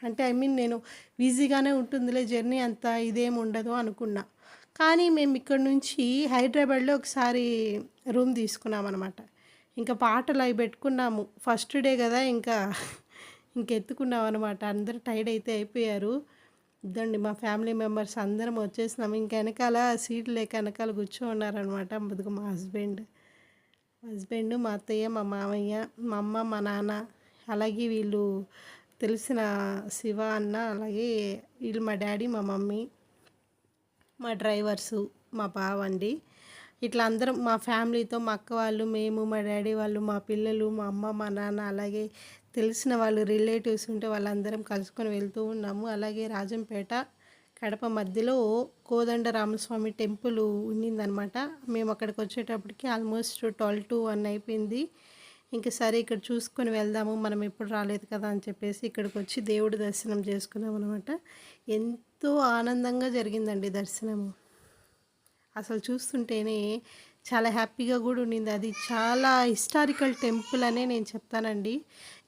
అంటే నేను ఈజీగానే ఉంటుందిలే జర్నీ అంత ఇదేమి ఉండదు అనుకున్నా. కానీ మేము ఇక్కడ నుంచి హైదరాబాద్‌లో ఒకసారి రూమ్ తీసుకున్నామనమాట. ఇంకా పాటలు అవి పెట్టుకున్నాము. ఫస్ట్ డే గదా! ఇంకెత్తుకున్నామనమాట. అందరూ టైర్డ్ అయితే అయిపోయారు. ఇదండి మా ఫ్యామిలీ మెంబర్స్ అందరం వచ్చేసినాం. ఇంక ఎనకాల సీట్లు లేక ఎనకాల కూర్చోన్నారనమాట. ఇదిగో మా హస్బెండ్, మా అత్తయ్య, మా మామయ్య, మా అమ్మ, మా నాన్న, అలాగే వీళ్ళు తెలిసిన శివ అన్న, అలాగే వీళ్ళు మా డ్యాడీ, మా మమ్మీ, మా డ్రైవర్సు, మా బావండి. ఇట్లా అందరం మా ఫ్యామిలీతో మా అక్క వాళ్ళు, మేము, మా డ్యాడీ వాళ్ళు, మా పిల్లలు, మా అమ్మ, మా నాన్న, అలాగే తెలిసిన వాళ్ళు రిలేటివ్స్ ఉంటే వాళ్ళందరం కలుసుకొని వెళ్తూ ఉన్నాము. అలాగే రాజంపేట, కడప మధ్యలో కోదండరామస్వామి టెంపుల్ ఉండిందనమాట. మేము అక్కడికి వచ్చేటప్పటికి ఆల్మోస్ట్ 12-1 అయిపోయింది. ఇంక సరే ఇక్కడ చూసుకొని వెళ్దాము, మనం ఎప్పుడు రాలేదు కదా అని చెప్పేసి ఇక్కడికి వచ్చి దేవుడి దర్శనం చేసుకున్నాం అనమాట. ఎంతో ఆనందంగా జరిగిందండి దర్శనము. అసలు చూస్తుంటేనే చాలా హ్యాపీగా కూడా ఉండింది. అది చాలా హిస్టారికల్ టెంపుల్ అనే నేను చెప్తానండి.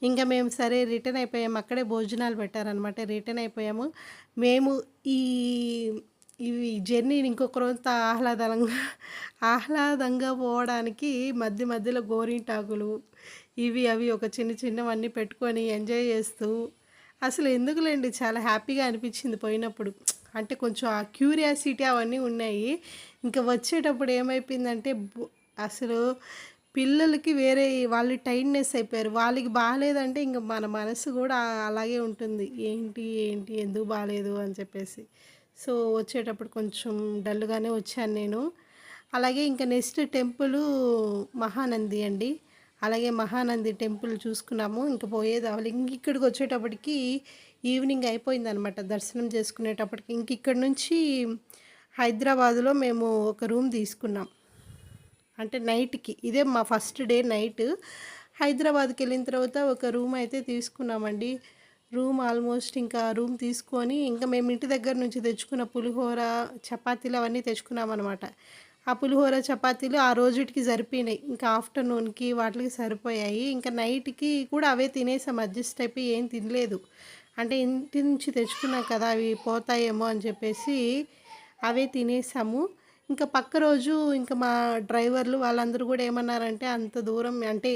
ఇంకా మేము సరే రిటర్న్ అయిపోయాము. అక్కడే భోజనాలు పెట్టారనమాట. రిటర్న్ అయిపోయాము. మేము ఈ ఇవి జర్నీని ఇంకొక రోజంత ఆహ్లాదంగా పోవడానికి మధ్యలో గోరింటాకులు ఇవి అవి ఒక చిన్నవన్నీ పెట్టుకొని ఎంజాయ్ చేస్తూ అసలు ఎందుకులేండి చాలా హ్యాపీగా అనిపించింది పోయినప్పుడు. అంటే కొంచెం ఆ క్యూరియాసిటీ అవన్నీ ఉన్నాయి. ఇంకా వచ్చేటప్పుడు ఏమైపోయిందంటే అసలు పిల్లలకి వేరే వాళ్ళు టైర్డ్‌నెస్ అయిపోయారు. వాళ్ళకి బాలేదంటే ఇంక మన మనసు కూడా అలాగే ఉంటుంది. ఏంటి ఎందుకు బాలేదు అని చెప్పేసి. సో, వచ్చేటప్పుడు కొంచెం డల్‌గానే వచ్చాను నేను. అలాగే ఇంక నెక్స్ట్ టెంపులు మహానంది అండి. అలాగే మహానంది టెంపుల్ చూసుకున్నాము. ఇంక పోయేదవ్వలే. ఇక్కడికి వచ్చేటప్పటికి ఈవినింగ్ అయిపోయిందనమాట దర్శనం చేసుకునేటప్పటికి. ఇక్కడి నుంచి హైదరాబాద్‌లో మేము ఒక రూమ్ తీసుకున్నాం. అంటే నైట్‌కి. ఇదే మా ఫస్ట్ డే నైట్. హైదరాబాద్‌కెళ్ళిన తర్వాత ఒక రూమ్ అయితే తీసుకున్నామండి. రూమ్ ఆల్మోస్ట్ ఇంకా రూమ్ తీసుకొని ఇంకా మేము ఇంటి దగ్గర నుంచి తెచ్చుకున్న పులిహోర, చపాతీలు అవన్నీ తెచ్చుకున్నామనమాట. ఆ పులిహోర, చపాతీలు ఆ రోజుటికి సరిపోయినాయి. ఇంకా ఆఫ్టర్‌నూన్‌కి వాటికి సరిపోయాయి. ఇంకా నైట్‌కి కూడా అవే తినేసాం. అడ్జస్ట్ అయిపోయి ఏం తినలేదు. అంటే ఇంటి నుంచి తెచ్చుకున్నాం కదా! అవి పోతాయేమో అని చెప్పేసి అవే తినేసాము. ఇంకా పక్క రోజు ఇంకా మా డ్రైవర్లు వాళ్ళందరూ కూడా ఏమన్నారంటే, అంత దూరం అంటే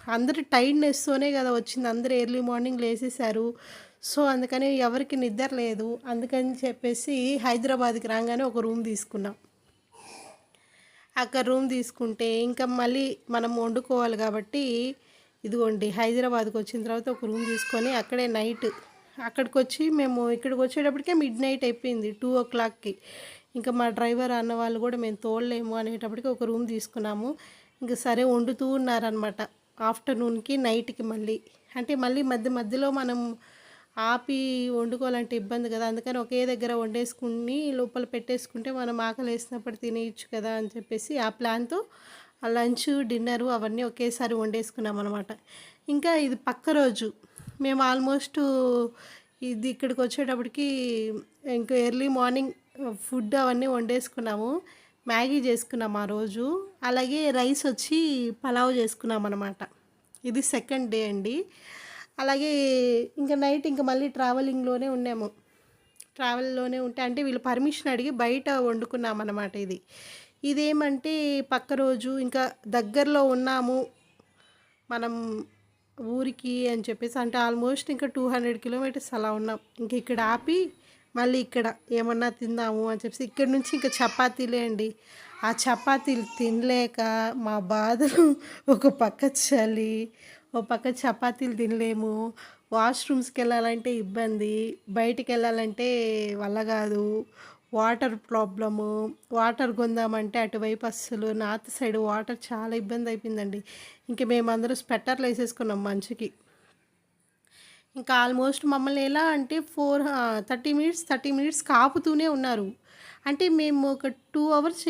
అందరూ టైర్డ్‌నెస్తోనే కదా వచ్చింది. అందరూ ఎర్లీ మార్నింగ్ లేసేశారు. సో, అందుకని ఎవరికీ నిద్ర లేదు. అందుకని చెప్పేసి హైదరాబాద్‌కి రాగానే ఒక రూమ్ తీసుకున్నాం. అక్కడ రూమ్ తీసుకుంటే ఇంకా మళ్ళీ మనం వండుకోవాలి కాబట్టి ఇదిగోండి హైదరాబాద్‌కి వచ్చిన తర్వాత ఒక రూమ్ తీసుకొని అక్కడే నైట్ అక్కడికొచ్చి మేము ఇక్కడికి వచ్చేటప్పటికే మిడ్‌నైట్ అయిపోయింది 2:00కి. ఇంకా మా డ్రైవర్ అన్న వాళ్ళు కూడా మేము తోలలేము అనేటప్పటికి ఒక రూమ్ తీసుకున్నాము. ఇంక సరే వండుతూ ఉన్నారనమాట ఆఫ్టర్‌నూన్‌కి, నైట్‌కి మళ్ళీ. అంటే మళ్ళీ మధ్యలో మనం ఆపి వండుకోవాలంటే ఇబ్బంది కదా! అందుకని ఒకే దగ్గర వండేసుకుని లోపల పెట్టేసుకుంటే మనం ఆకలేసినప్పుడు తినేయొచ్చు కదా అని చెప్పేసి ఆ ప్లాన్‌తో ఆ లంచు, డిన్నరు అవన్నీ ఒకేసారి వండేసుకున్నామనమాట. ఇంకా ఇది పక్క రోజు మేము ఆల్మోస్టు ఇది ఇక్కడికొచ్చేటప్పటికి ఇంక ఎర్లీ మార్నింగ్ ఫుడ్ అవన్నీ వండేసుకున్నాము. మ్యాగీ చేసుకున్నాం ఆ రోజు. అలాగే రైస్ వచ్చి పలావ్ చేసుకున్నామనమాట. ఇది సెకండ్ డే అండి. అలాగే ఇంక నైట్ ఇంక మళ్ళీ ట్రావెలింగ్‌లోనే ఉన్నాము. ట్రావెల్‌లోనే ఉంటే అంటే వీళ్ళు పర్మిషన్ అడిగి బయట వండుకున్నామనమాట ఇది. ఇదేమంటే పక్క రోజు ఇంకా దగ్గరలో ఉన్నాము మనం ఊరికి అని చెప్పేసి అంటే ఆల్మోస్ట్ ఇంకా 200 కిలోమీటర్స్ అలా ఉన్నాం. ఇంక ఇక్కడ ఆపి మళ్ళీ ఇక్కడ ఏమన్నా తిందాము అని చెప్పేసి ఇక్కడి నుంచి ఇంకా చపాతీలే అండి. ఆ చపాతీలు తినలేక మా బాధలు ఒక పక్క చలి, ఓ పక్క చపాతీలు తినలేము. వాష్‌రూమ్స్‌కెళ్ళాలంటే ఇబ్బంది. బయటికెళ్ళాలంటే వల్ల గాదు. Water problem. వాటర్ కొందామంటే అటువైపు అస్సలు నార్త్ సైడ్ వాటర్ చాలా ఇబ్బందయిపోయిందండి. ఇంక మేమందరం స్వెటర్‌లేసేసుకున్నాం మంచుకి. ఇంకా ఆల్మోస్ట్ మమ్మల్ని ఎలా అంటే 30 మినిట్స్‌కి ఆపుతూనే ఉన్నారు. అంటే మేము ఒక 2 అవర్స్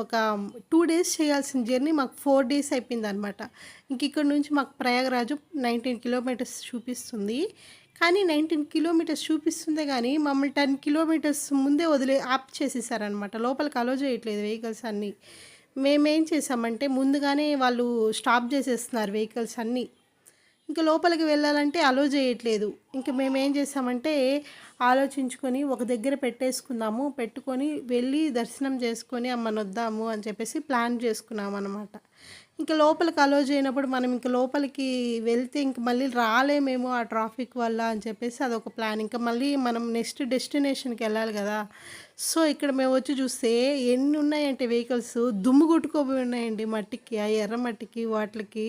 ఒక 2 డేస్ చేయాల్సిన జర్నీ మాకు 4 డేస్ అయిపోయిందనమాట. ఇంక ఇక్కడ నుంచి మాకు ప్రయాగరాజు 19 కిలోమీటర్స్ చూపిస్తుంది. కానీ 19 కిలోమీటర్స్ చూపిస్తుందే గానీ మమ్మల్ని 10 కిలోమీటర్స్ ముందే ఆప్ చేసేసారనమాట. లోపలికి అలో చేయట్లేదు వెహికల్స్ అన్నీ. మేమేం చేసామంటే ముందుగానే వాళ్ళు స్టాప్ చేసేస్తున్నారు వెహికల్స్ అన్నీ. ఇంక లోపలికి వెళ్ళాలంటే అలో చేయట్లేదు. ఇంక మేమేం చేసామంటే ఆలోచించుకొని ఒక దగ్గర పెట్టేసుకుందాము. పెట్టుకొని వెళ్ళి దర్శనం చేసుకొని అమ్మనొద్దాము అని చెప్పేసి ప్లాన్ చేసుకున్నామనమాట. ఇంక లోపలికి అలో చేయనప్పుడు మనం ఇంక లోపలికి వెళ్తే ఇంక మళ్ళీ రాలేమేమో ఆ ట్రాఫిక్ వల్ల అని చెప్పేసి అదొక ప్లాన్. ఇంక మళ్ళీ మనం నెక్స్ట్ డెస్టినేషన్‌కి వెళ్ళాలి గదా! సో, ఇక్కడ మేము వచ్చి చూస్తే ఎన్ని ఉన్నాయంటే వెహికల్స్ దుమ్ము కొట్టుకుపోయి ఉన్నాయండి మట్టికి. ఆ ఎర్ర మట్టికి వాటిలకి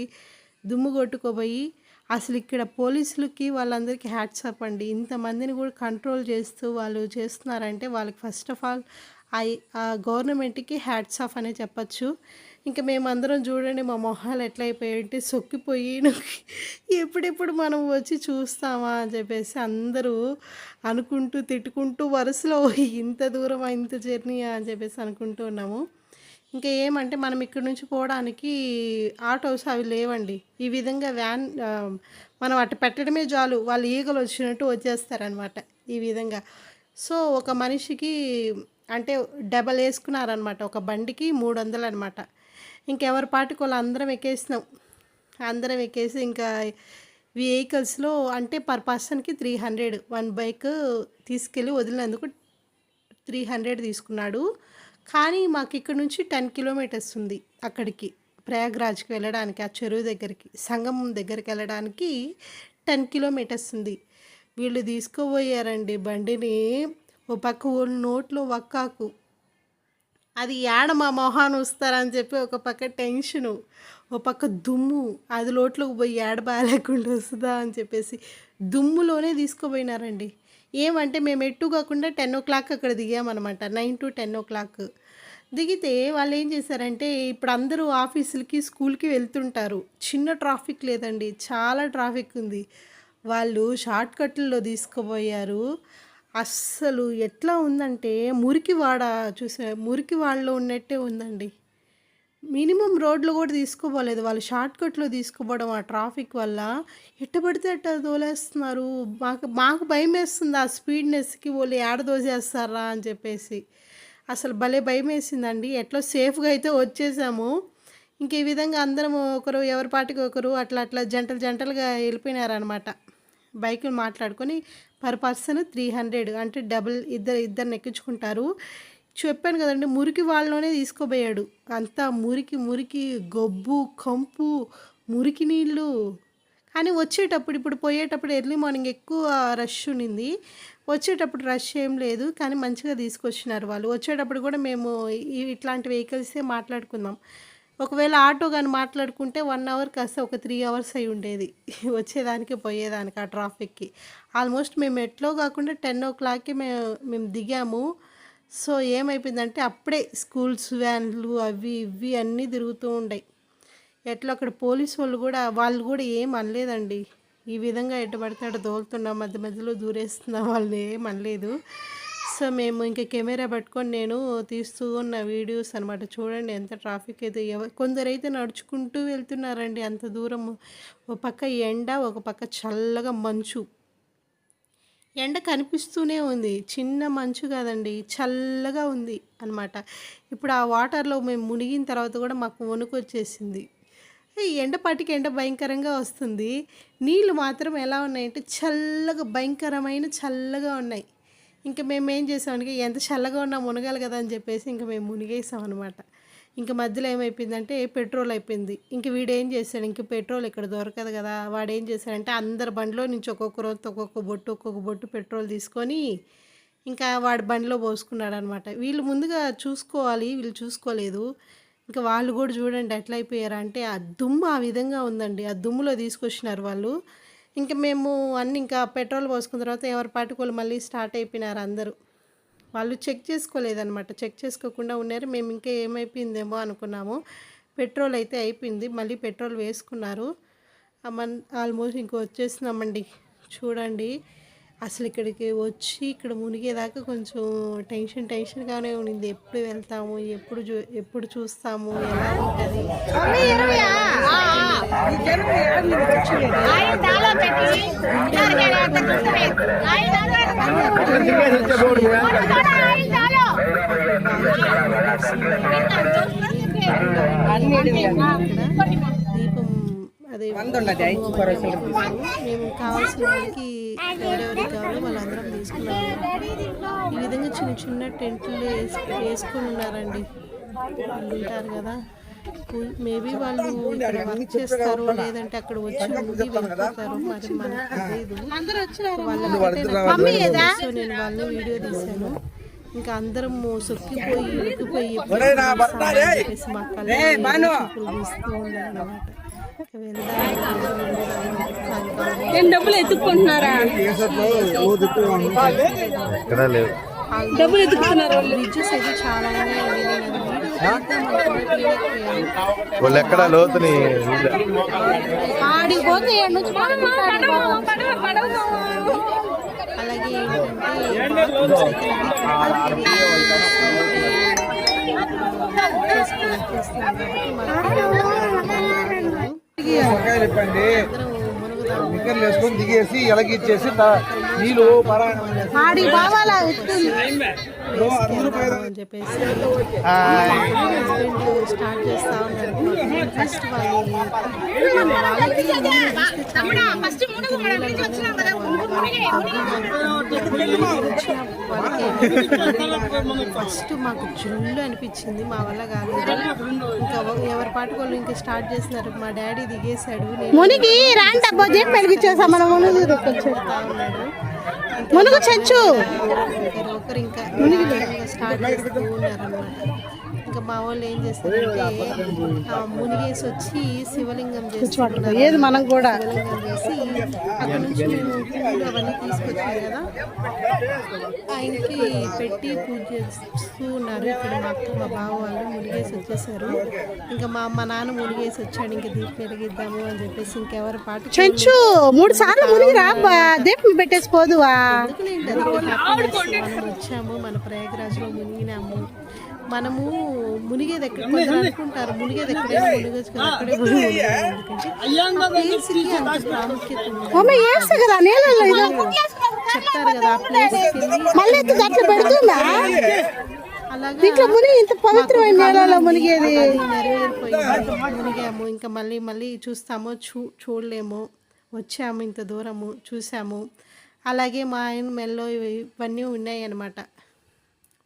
దుమ్ము కొట్టుకుపోయి అసలిక్కడ పోలీసులకి వాళ్ళందరికీ హ్యాట్స్ ఆఫ్ అండి. ఇంతమందిని కూడా కంట్రోల్ చేస్తూ వాళ్ళు చేస్తున్నారంటే వాళ్ళకి ఫస్ట్ ఆఫ్ ఆల్ ఆ గవర్నమెంట్‌కి హ్యాట్స్ ఆఫ్ అనే చెప్పొచ్చు. ఇంక మేమందరం చూడండి మా మొహాలు ఎట్లయిపోయాయంటే సొక్కిపోయి ఎప్పుడెప్పుడు మనం వచ్చి చూస్తామా అని చెప్పేసి అందరూ అనుకుంటూ, తిట్టుకుంటూ వరుసలో ఇంత దూరమా? ఇంత జర్నీయా? అని చెప్పేసి అనుకుంటూ ఉన్నాము. ఇంకా ఏమంటే మనం ఇక్కడి నుంచి పోవడానికి ఆటోస్ అవి లేవండి. ఈ విధంగా మనం అటు పెట్టడమే చాలు వాళ్ళు ఈగలు వచ్చినట్టు వచ్చేస్తారనమాట ఈ విధంగా. సో, ఒక మనిషికి అంటే డబల్ ఏసుకున్నారనమాట. ఒక బండికి 300 అనమాట. ఇంకెవరి పాటికి వాళ్ళు అందరం ఎక్కేసినాం. అందరం ఎక్కేసి ఇంకా వెహికల్స్‌లో అంటే పర్ పర్సన్‌కి 300 వన్ బైక్ తీసుకెళ్ళి వదిలినందుకు 300 తీసుకున్నాడు. కానీ మాకిక్కడి నుంచి 10 కిలోమీటర్స్ ఉంది అక్కడికి. ప్రయాగ్‌రాజ్‌కి వెళ్ళడానికి ఆ చెరువు దగ్గరికి. సంగమం దగ్గరికెళ్ళడానికి 10 కిలోమీటర్స్ ఉంది. వీళ్ళు తీసుకుపోయారండి బండిని. ఓ పక్క నోట్లో వక్కాకు. అది యాడ మా మొహాన ఊస్తారని చెప్పి ఒక పక్క టెన్షను. ఓ పక్క దుమ్ము. అది లోట్లోకి పోయి యాడ బాలేకుండా వస్తదా అని చెప్పేసి దుమ్ములోనే తీసుకుపోయినారండి. ఏమంటే మేము ఎటు కాకుండా 10:00 అక్కడ దిగామనమాట. 9-10:00 దిగితే వాళ్ళేం చేశారంటే ఇప్పుడు అందరూ ఆఫీసులకి, స్కూల్‌కి వెళ్తుంటారు. చిన్న ట్రాఫిక్ లేదండి. చాలా ట్రాఫిక్ ఉంది. వాళ్ళు షార్ట్ కట్‌ల్లో తీసుకుపోయారు. అస్సలు ఎట్లా ఉందంటే మురికివాడ మురికివాడలో ఉన్నట్టే ఉందండి. మినిమమ్ రోడ్లు కూడా తీసుకోపోలేదు. వాళ్ళు షార్ట్ కట్‌లో తీసుకుపోవడం ఆ ట్రాఫిక్ వల్ల ఎట్ట పడితే అట్ట తోలేస్తున్నారు. మాకు భయమేస్తుంది ఆ స్పీడ్‌నెస్‌కి వోళ్ళు ఏడ తోసేస్తారా అని చెప్పేసి. అసలు భలే భయమేసిందండి. ఎట్లో సేఫ్‌గా అయితే వచ్చేసాము. ఇంక ఈ విధంగా అందరము ఒకరు ఎవరి పాటికి ఒకరు అట్లా అట్లా జంటలుగా వెళ్ళిపోయినారనమాట. బైకులు మాట్లాడుకొని పర్ పర్సన్ 300 అంటే డబుల్ ఇద్దరిని ఎక్కించుకుంటారు. చెప్పాను కదండీ! మురికి వాళ్ళలోనే తీసుకుపోయాడు. అంతా మురికి, గొబ్బు, కంపు, మురికి నీళ్ళు. కానీ వచ్చేటప్పుడు ఇప్పుడు పోయేటప్పుడు ఎర్లీ మార్నింగ్ ఎక్కువ రష్ ఉండింది. వచ్చేటప్పుడు రష్ ఏం లేదు. కానీ మంచిగా తీసుకొచ్చినారు వాళ్ళు. వచ్చేటప్పుడు కూడా మేము ఇట్లాంటి వెహికల్సే మాట్లాడుకున్నాం. ఒకవేళ ఆటో గాని మాట్లాడుకుంటే 1 అవర్ కాస్త ఒక 3 అవర్స్ అయ్యి ఉండేది. వచ్చేదానికి, పోయేదానికి ఆ ట్రాఫిక్‌కి. ఆల్మోస్ట్ మేము ఎట్లో కాకుండా 10:00కి మేము దిగాము. సో, ఏమైపోయిందంటే అప్పుడే స్కూల్స్ వ్యాన్లు అవి ఇవి అన్నీ తిరుగుతూ ఉండాయి. ఎట్లా అక్కడ పోలీసోళ్ళు కూడా వాళ్ళు కూడా ఏం అనలేదండి. ఈ విధంగా ఎటు పడితే అటు దోలుతున్నాం, మధ్య మధ్యలో దూరేస్తున్నాం, వాళ్ళని ఏమనలేదు. సో మేము ఇంకా కెమెరా పట్టుకొని నేను తీస్తూ ఉన్న వీడియోస్ అనమాట. చూడండి ఎంత ట్రాఫిక్ అయితే, కొందరైతే నడుచుకుంటూ వెళ్తున్నారండి అంత దూరము. ఒక పక్క ఎండ, ఒక పక్క చల్లగా మంచు. ఎండ కనిపిస్తూనే ఉంది, చిన్న మంచు కాదండి, చల్లగా ఉంది అనమాట. ఇప్పుడు ఆ వాటర్లో మేము మునిగిన తర్వాత కూడా మాకు వణుకు వచ్చేసింది. ఈ ఎండపాటికి ఎండ భయంకరంగా వస్తుంది, నీళ్ళు మాత్రం ఎలా ఉన్నాయంటే చల్లగా, భయంకరమైన చల్లగా ఉన్నాయి. ఇంకా మేము ఏం చేసామంటే ఎంత చల్లగా ఉన్నా మునగాలి కదా అని చెప్పేసి ఇంకా మేము మునిగేసాం అనమాట. ఇంకా మధ్యలో ఏమైపోయిందంటే పెట్రోల్ అయిపోయింది. ఇంక వీడేం చేశాడు, ఇంక పెట్రోల్ ఇక్కడ దొరకదు కదా, వాడేం చేశాడంటే అందరి బండిలో నుంచి ఒక్కొక్క రోజు ఒక్కొక్క బొట్టు పెట్రోల్ తీసుకొని ఇంకా వాడి బండిలో పోసుకున్నాడు అనమాట. వీళ్ళు ముందుగా చూసుకోవాలి, వీళ్ళు చూసుకోలేదు. ఇంకా వాళ్ళు కూడా చూడండి ఎట్లా అయిపోయారు అంటే ఆ దుమ్ము ఆ విధంగా ఉందండి, ఆ దుమ్ములో తీసుకొచ్చినారు వాళ్ళు. ఇంకా మేము అన్నీ ఇంకా పెట్రోల్ పోసుకున్న తర్వాత ఎవరి పాటికి వాళ్ళు మళ్ళీ స్టార్ట్ అయిపోయినారు అందరూ. వాళ్ళు చెక్ చేసుకోలేదన్నమాట, చెక్ చేసుకోకుండా ఉన్నారు. మేము ఇంకా ఏమైపోయిందేమో అనుకున్నాము. పెట్రోల్ అయితే అయిపోయింది, మళ్ళీ పెట్రోల్ వేసుకున్నారు. ఆల్మోస్ట్ ఇంక వచ్చేస్తున్నామండి. చూడండి అసలు ఇక్కడికి వచ్చి ఇక్కడ మునిగేదాకా కొంచెం టెన్షన్గానే ఉండింది. ఎప్పుడు వెళ్తాము, ఎప్పుడు చూస్తాము, ఎలా ఉంటుంది. దీపం అదే మేము కావాల్సిన వాళ్ళకి ఎవరెవరికి కావాలో వాళ్ళందరం తీసుకున్నాము. ఈ విధంగా చిన్న చిన్న టెంట్లు వేసుకొని ఉన్నారండి. వాళ్ళు ఉంటారు కదా, మేబీ వాళ్ళు ఇక్కడ వర్క్ చేస్తారు, లేదంటే అక్కడ వచ్చి ఉండి వెళ్ళిపోతారు, మరి మనకు తెలియదు. సో నేను వాళ్ళని వీడియో తీశాను. ఇంకా అందరం సొక్కిపోయి ఉడికిపోయి చెప్పేసి మా కళ్ళు చూస్తూ ఉండాలన్నమాట. డబ్బులు ఎత్తుకుంటున్నారా, డబ్బులు ఎత్తుకుంటున్నారు. బ్రిడ్జెస్ అయితే చాలా వాళ్ళు ఎక్కడ లోతుని ఆడిపోతే చెప్పండి వేసుకొని దిగేసి ఎలగిచ్చేసి నీళ్ళు అని చెప్పేసి స్టార్ట్ చేస్తా ఉన్నారు. ఫస్ట్ ఫస్ట్ మాకు జుల్లు అనిపించింది, మా వల్ల కాదు. ఇంకా ఎవరి పాటు వాళ్ళు ఇంకా స్టార్ట్ చేస్తున్నారు. మా డాడీ దిగేశాడు, మునిగి వెలిగించేసా మనం మునుగు చెంచు ఒకరు ఇంకా స్టార్ట్ చేస్తూ ఉన్నారనమాట. ఇంకా మా వాళ్ళు ఏం చేస్తారంటే మునిగేసి వచ్చి శివలింగం చేస్తున్నారు. ఏది మనం కూడా శివలింగం చేసి అక్కడ నుంచి మేము పూలు అవన్నీ తీసుకొచ్చాం కదా, ఆయనకి పెట్టి పూజ చేస్తూ ఉన్నారు. ఇక్కడ మా అక్క మా బావ వాళ్ళు మునిగేసి వచ్చేసారు. ఇంకా మా అమ్మ నాన్న మునిగేసి వచ్చాడు, ఇంకా దీపం వెలిగిద్దాము అని చెప్పేసి ఇంకెవరి పాటు చెంచు 3 సార్లు మునిగిరా దీపం పెట్టేసి పోదువా. మనం వచ్చాము, మన ప్రయాగరాజ్లో మునిగినాము. మనము మునిగేది ఎక్కడ కొందరు అనుకుంటారు, మునిగేది ఎక్కడైనా మునిగొచ్చు కదా, అక్కడే ఎందుకంటే ప్రాముఖ్యత చెప్తారు కదా ఆ ప్లేస్ మునిగాము. ఇంకా మళ్ళీ చూస్తామో చూడలేము, వచ్చాము ఇంత దూరము చూసాము. అలాగే మా ఆయన మెల్లో ఇవన్నీ ఉన్నాయి అన్నమాట,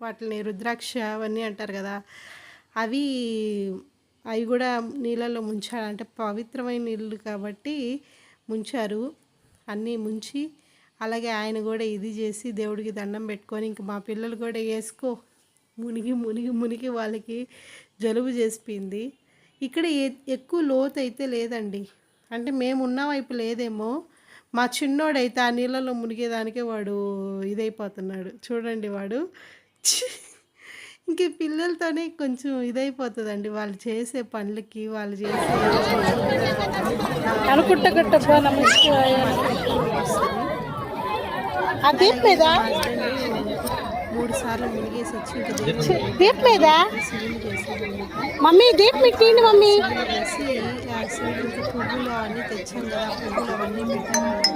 వాటిని రుద్రాక్ష అవన్నీ అంటారు కదా, అవి కూడా నీళ్ళల్లో ముంచారు. అంటే పవిత్రమైన నీళ్ళు కాబట్టి ముంచారు, అన్నీ ముంచి. అలాగే ఆయన కూడా ఇది చేసి దేవుడికి దండం పెట్టుకొని, ఇంక మా పిల్లలు కూడా వేసుకో మునిగి వాళ్ళకి జలుబు చేసిపోయింది. ఇక్కడ ఎక్కువ లోతు అయితే లేదండి, అంటే మేము ఉన్న వైపు లేదేమో. మా చిన్నోడైతే ఆ నీళ్ళలో మునిగేదానికే వాడు ఇదైపోతున్నాడు. చూడండి వాడు ఇంక పిల్లలతోనే కొంచెం ఇదైపోతుందండి వాళ్ళు చేసే పనులకి, వాళ్ళు చేసే అనుకుంటా కట్టబ్బా నమస్కారం. అదే మీద 3 సార్లు మునిగేసి వచ్చి ఇంక దీప్ మీద శివుని చేశారనమాట. మమ్మీ దీప్ పెట్టండి మమ్మీ. వేసి ఆ శివుడికి పువ్వులు అవన్నీ తెచ్చాం కదా, పువ్వులు అవన్నీ పెట్టారనమాట.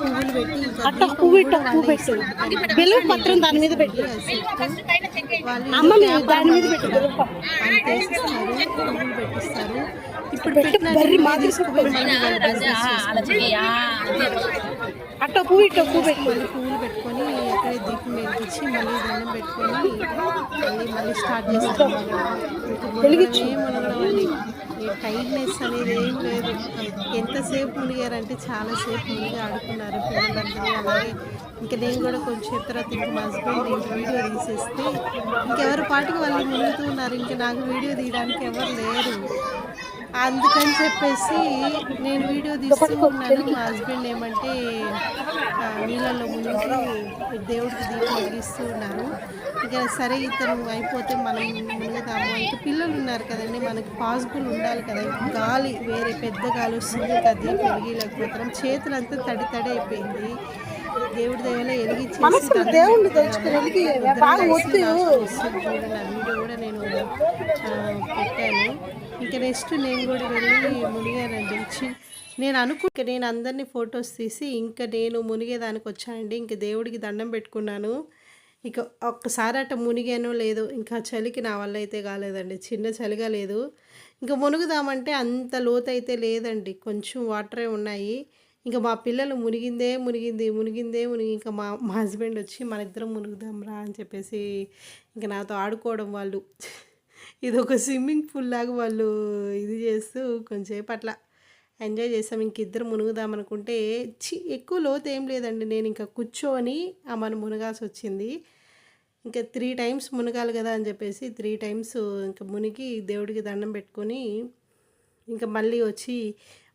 పువ్వులు పెట్టి ఇంకా అట్ట పువ్వు ఇట్ట పువ్వు పెట్టు, బెలుగు పత్రం దాని మీద పెట్టు. వాళ్ళు అమ్మ మీరు దాని మీద పెట్టు బెలుగు పత్రం. వాళ్ళు చేసిస్తారు, పువ్వులు పెట్టిస్తారు. ఇప్పుడు పెట్టు, బర్రి మాది తీసుకుపోయి మళ్ళీ వాళ్ళు business చేసుకుంటారు. అట్ట పువ్వు ఇట్ట పువ్వు పెట్టు. మళ్ళీ పువ్వులు పెట్టుకొని అక్కడే దీపం వెలిగించి మళ్ళీ దండం పెట్టుకొని మళ్ళీ స్టార్ట్ చేస్తాం. ఏం మునగడం అండి, ఈ టైర్డ్నెస్ అనేది ఏం లేదు. ఎంతసేపు మునిగారంటే చాలాసేపు మునిగి ఆడుకున్నారు పిల్లలందరూ. అలాగే ఇంకా నేను కూడా కొంచెం తర్వాత ఇంక మా హస్బెండ్ ఇంక వీడియో తీసేస్తే ఇంకెవరి పాటికి వాళ్ళు మునుగుతూ ఉన్నారు. ఇంకా నాకు వీడియో తీయడానికి ఎవరు లేరు. అందుకని చెప్పేసి నేను వీడియో తీస్తూ ఉన్నాను. మా హస్బెండ్ ఏమంటే నీళ్ళల్లో మునిగి దేవుడికి దీపం వెలిగిస్తూ ఉన్నారు. ఇక సరే ఇతను అయిపోతే మనం మునుగుతాము. ఇంకా పిల్లలు ఉన్నారు కదండి, మనకి పాసిబుల్ ఉండాలి కదా. గాలి వేరే పెద్ద గాలి వస్తుంది, ఇంకా దీపం వెలిగిలేకపోతున్నాం. చేతులంతా తడి తడి అయిపోయింది. దేవుడి దేవుడే వెలిగించేసి దేవుణ్ణి తెచ్చుకుని చూడండి. ఆ వీడియో కూడా నేను పెట్టాను. ఇంకా నెక్స్ట్ నేను కూడా వెళ్ళి మునిగానండి. నేను అందరినీ ఫొటోస్ తీసి ఇంకా నేను మునిగేదానికి వచ్చానండి. ఇంక దేవుడికి దండం పెట్టుకున్నాను. ఇక ఒక్కసారి అట్ట మునిగానో లేదో, ఇంకా చలికి నా వల్ల అయితే కాలేదండి. చిన్న చలిగా లేదు. ఇంకా మునుగుదామంటే అంత లోతు అయితే లేదండి, కొంచెం వాటరే ఉన్నాయి. ఇంకా మా పిల్లలు మునిగి ఇంకా మా హస్బెండ్ వచ్చి మన ఇద్దరం మునుగుదాం రా అని చెప్పేసి ఇంకా నాతో ఆడుకోవడం. వాళ్ళు ఇది ఒక స్విమ్మింగ్ పూల్ లాగా వాళ్ళు ఇది చేస్తూ కొంచెంసేపు అట్లా ఎంజాయ్ చేసాం. ఇంక ఇద్దరు మునుగుదాం అనుకుంటే ఎక్కువ లోతు ఏం లేదండి. నేను ఇంకా కూర్చొని మనం మునగాల్సి వచ్చింది. ఇంకా 3 టైమ్స్ మునగాలి కదా అని చెప్పేసి 3 టైమ్స్ ఇంకా మునిగి దేవుడికి దండం పెట్టుకొని ఇంకా మళ్ళీ వచ్చి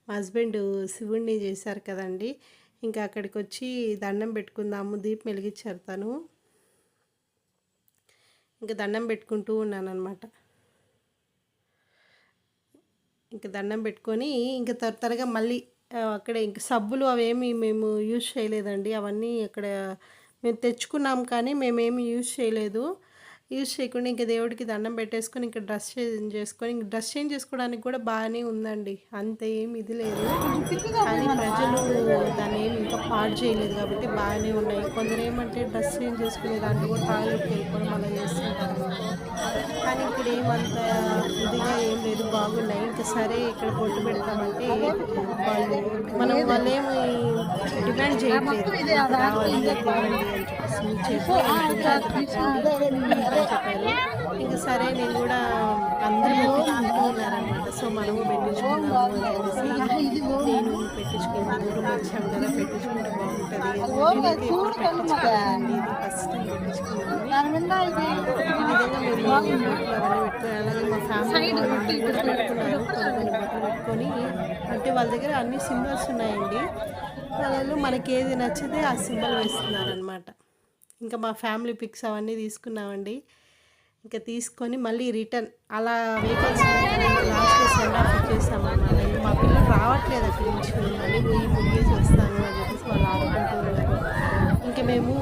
మా హస్బెండ్ శివుడిని చేశారు కదండి, ఇంకా అక్కడికి వచ్చి దండం పెట్టుకుందాము. దీపం వెలిగించారు తను. ఇంకా దండం పెట్టుకుంటూ ఉన్నాను అనమాట. ఇంకా దండం పెట్టుకొని ఇంకా త్వరగా మళ్ళీ అక్కడ ఇంక సబ్బులు అవేమి మేము యూజ్ చేయలేదండి. అవన్నీ అక్కడ మేము తెచ్చుకున్నాం కానీ మేమేమి యూజ్ చేయకుండా ఇంకా దేవుడికి దండం పెట్టేసుకొని ఇంకా డ్రెస్ చేంజ్ చేసుకోవడానికి కూడా బాగానే ఉందండి. అంత ఏమి ఇది లేదు, కానీ ప్రజలు దాన్ని ఏమి ఇంకా పాడు చేయలేదు కాబట్టి బాగానే ఉన్నాయి. కొందరు ఏమంటే డ్రెస్ చేంజ్ చేసుకునే దాంట్లో కూడా టాయిలెట్కి వెళ్ళిపోవడం అలా చేస్తుంటారు. కానీ ఇక్కడ ఏమంత ఇదిగా ఏం లేదు, బాగున్నాయి. ఇంకా సరే ఇక్కడ బొట్టు పెడతామంటే వాళ్ళేమి డిమాండ్ చేయట్లేదు, రావాలి తినండి అని చెప్పారు. ఇంకా సరే నేను కూడా అందరూ పెట్టించుకుంటూ ఉన్నారనమాట. సో మనము పెట్టించుకున్నాము అని చెప్పేసి నేను పెట్టించుకుంటే దూరం వచ్చాము కదా, పెట్టించుకుంటే బాగుంటుంది. నేనైతే ఎప్పుడు పెట్టించుకోలేదండి, ఇది ఫస్ట్ టైం పెట్టించుకున్నాను. ఈ విధంగా మేము అవన్నీ పెట్టుకుని అలాగే మా ఫ్యామిలీ పెట్టుకున్నారు. కొన్ని బట్టలు పెట్టుకొని అంటే వాళ్ళ దగ్గర అన్ని సింబల్స్ ఉన్నాయండి. వాళ్ళలో మనకి ఏది నచ్చితే ఆ సింబల్ వేస్తున్నారనమాట. ఇంకా మా ఫ్యామిలీ పిక్స్ అవన్నీ తీసుకున్నామండి. ఇంకా తీసుకొని మళ్ళీ రిటర్న్ అలా వెహికల్స్ లాస్ట్లో సెండ్ ఆఫ్ ఇచ్చేసామన్నమాట. మా పిల్లలు రావట్లేదు అక్కడి నుంచి, మళ్ళీ పోయి మునిగేసి వస్తాను అని చెప్పేసి వాళ్ళు ఆడుకుంటూ ఉన్నారు. ఇంకా మేము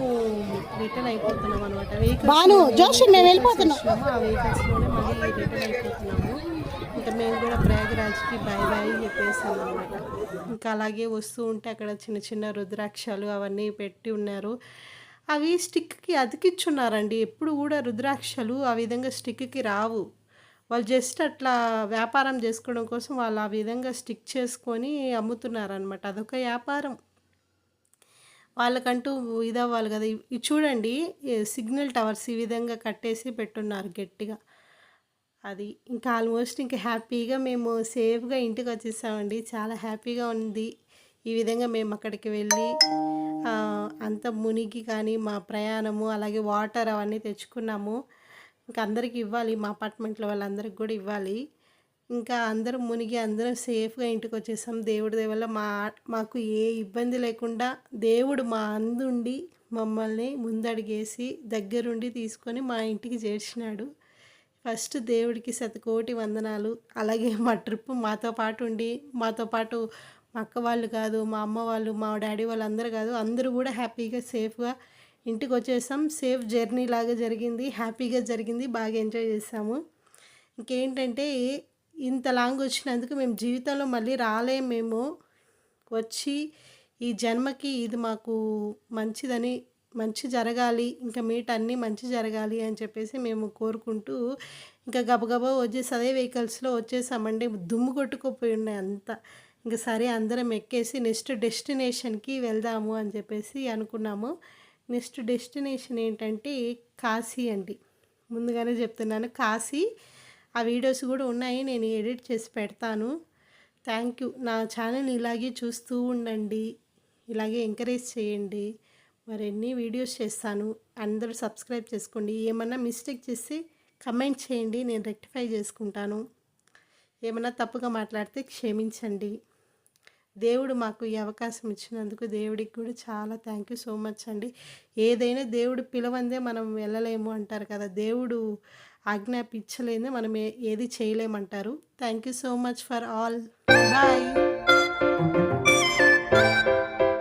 రిటర్న్ అయిపోతున్నాం అనమాట. వెహికల్స్ ఆ వెహికల్స్లోనే మళ్ళీ రిటర్న్ అయిపోతున్నాము. ఇంకా మేము కూడా ప్రయాగరాజ్కి బాయ్ చెప్పేసాం అనమాట. ఇంకా అలాగే వస్తూ ఉంటే అక్కడ చిన్న చిన్న రుద్రాక్షలు అవన్నీ పెట్టి ఉన్నారు. అవి స్టిక్కి అతికిచ్చున్నారండి. ఎప్పుడు కూడా రుద్రాక్షలు ఆ విధంగా స్టిక్కి రావు. వాళ్ళు జస్ట్ అట్లా వ్యాపారం చేసుకోవడం కోసం వాళ్ళు ఆ విధంగా స్టిక్ చేసుకొని అమ్ముతున్నారనమాట. అదొక వ్యాపారం, వాళ్ళకంటూ ఇదవ్వాలి కదా. ఇది చూడండి, సిగ్నల్ టవర్స్ ఈ విధంగా కట్టేసి పెట్టున్నారు గట్టిగా. అది ఇంకా ఆల్మోస్ట్ ఇంకా హ్యాపీగా మేము సేఫ్గా ఇంటికి వచ్చేసామండి. చాలా హ్యాపీగా ఉంది. ఈ విధంగా మేము అక్కడికి వెళ్ళి అంత మునిగి కానీ మా ప్రయాణము అలాగే వాటర్ అవన్నీ తెచ్చుకున్నాము. ఇంకా అందరికి ఇవ్వాలి, మా అపార్ట్మెంట్లో వాళ్ళందరికి కూడా ఇవ్వాలి. ఇంకా అందరం మునిగి అందరం సేఫ్గా ఇంటికి వచ్చేసాం. దేవుడి దయ వల్ల మాకు ఏ ఇబ్బంది లేకుండా దేవుడు మా అందుండి మమ్మల్ని ముందడిగేసి దగ్గరుండి తీసుకొని మా ఇంటికి చేర్చినాడు. ఫస్ట్ దేవుడికి శతకోటి వందనాలు. అలాగే మా ట్రిప్ మాతో పాటు ఉండి, మాతో పాటు మా అక్క వాళ్ళు కాదు, మా అమ్మ వాళ్ళు, మా డాడీ వాళ్ళు అందరూ కాదు, అందరూ కూడా హ్యాపీగా సేఫ్గా ఇంటికి వచ్చేసాం. సేఫ్ జర్నీ లాగా జరిగింది, హ్యాపీగా జరిగింది, బాగా ఎంజాయ్ చేసాము. ఇంకేంటంటే ఇంత లాంగ్ వచ్చినందుకు మేము జీవితంలో మళ్ళీ రాలేమేమో, వచ్చి ఈ జన్మకి ఇది మాకు మంచిదని, మంచి జరగాలి, ఇంకా మీట అన్నీ మంచి జరగాలి అని చెప్పేసి మేము కోరుకుంటూ ఇంకా గబగబా వచ్చేసి అదే వెహికల్స్లో వచ్చేసామండి. దుమ్ము కొట్టుకుపోయి ఉన్నాయి అంతా. ఇంకా సరే అందరం ఎక్కేసి నెక్స్ట్ డెస్టినేషన్కి వెళ్దాము అని చెప్పేసి అనుకున్నాము. నెక్స్ట్ డెస్టినేషన్ ఏంటంటే కాశీ అండి. ముందుగానే చెప్తున్నాను, కాశీ. ఆ వీడియోస్ కూడా ఉన్నాయి, నేను ఎడిట్ చేసి పెడతాను. Thank you. నా ఛానల్ని ఇలాగే చూస్తూ ఉండండి, ఇలాగే ఎంకరేజ్ చేయండి. మరిన్ని వీడియోస్ చేస్తాను, అందరూ సబ్స్క్రైబ్ చేసుకోండి. ఏమన్నా మిస్టేక్ చేస్తే కమెంట్ చేయండి, నేను రెక్టిఫై చేసుకుంటాను. ఏమన్నా తప్పుగా మాట్లాడితే క్షమించండి. దేవుడు మాకు ఈ అవకాశం ఇచ్చినందుకు దేవుడికి కూడా చాలా థ్యాంక్ యూ సో మచ్ అండి. ఏదైనా దేవుడు పిలవందే మనం వెళ్ళలేము అంటారు కదా, దేవుడు ఆజ్ఞాపించలేదే మనం ఏది చేయలేమంటారు. Thank you so much for all. Bye.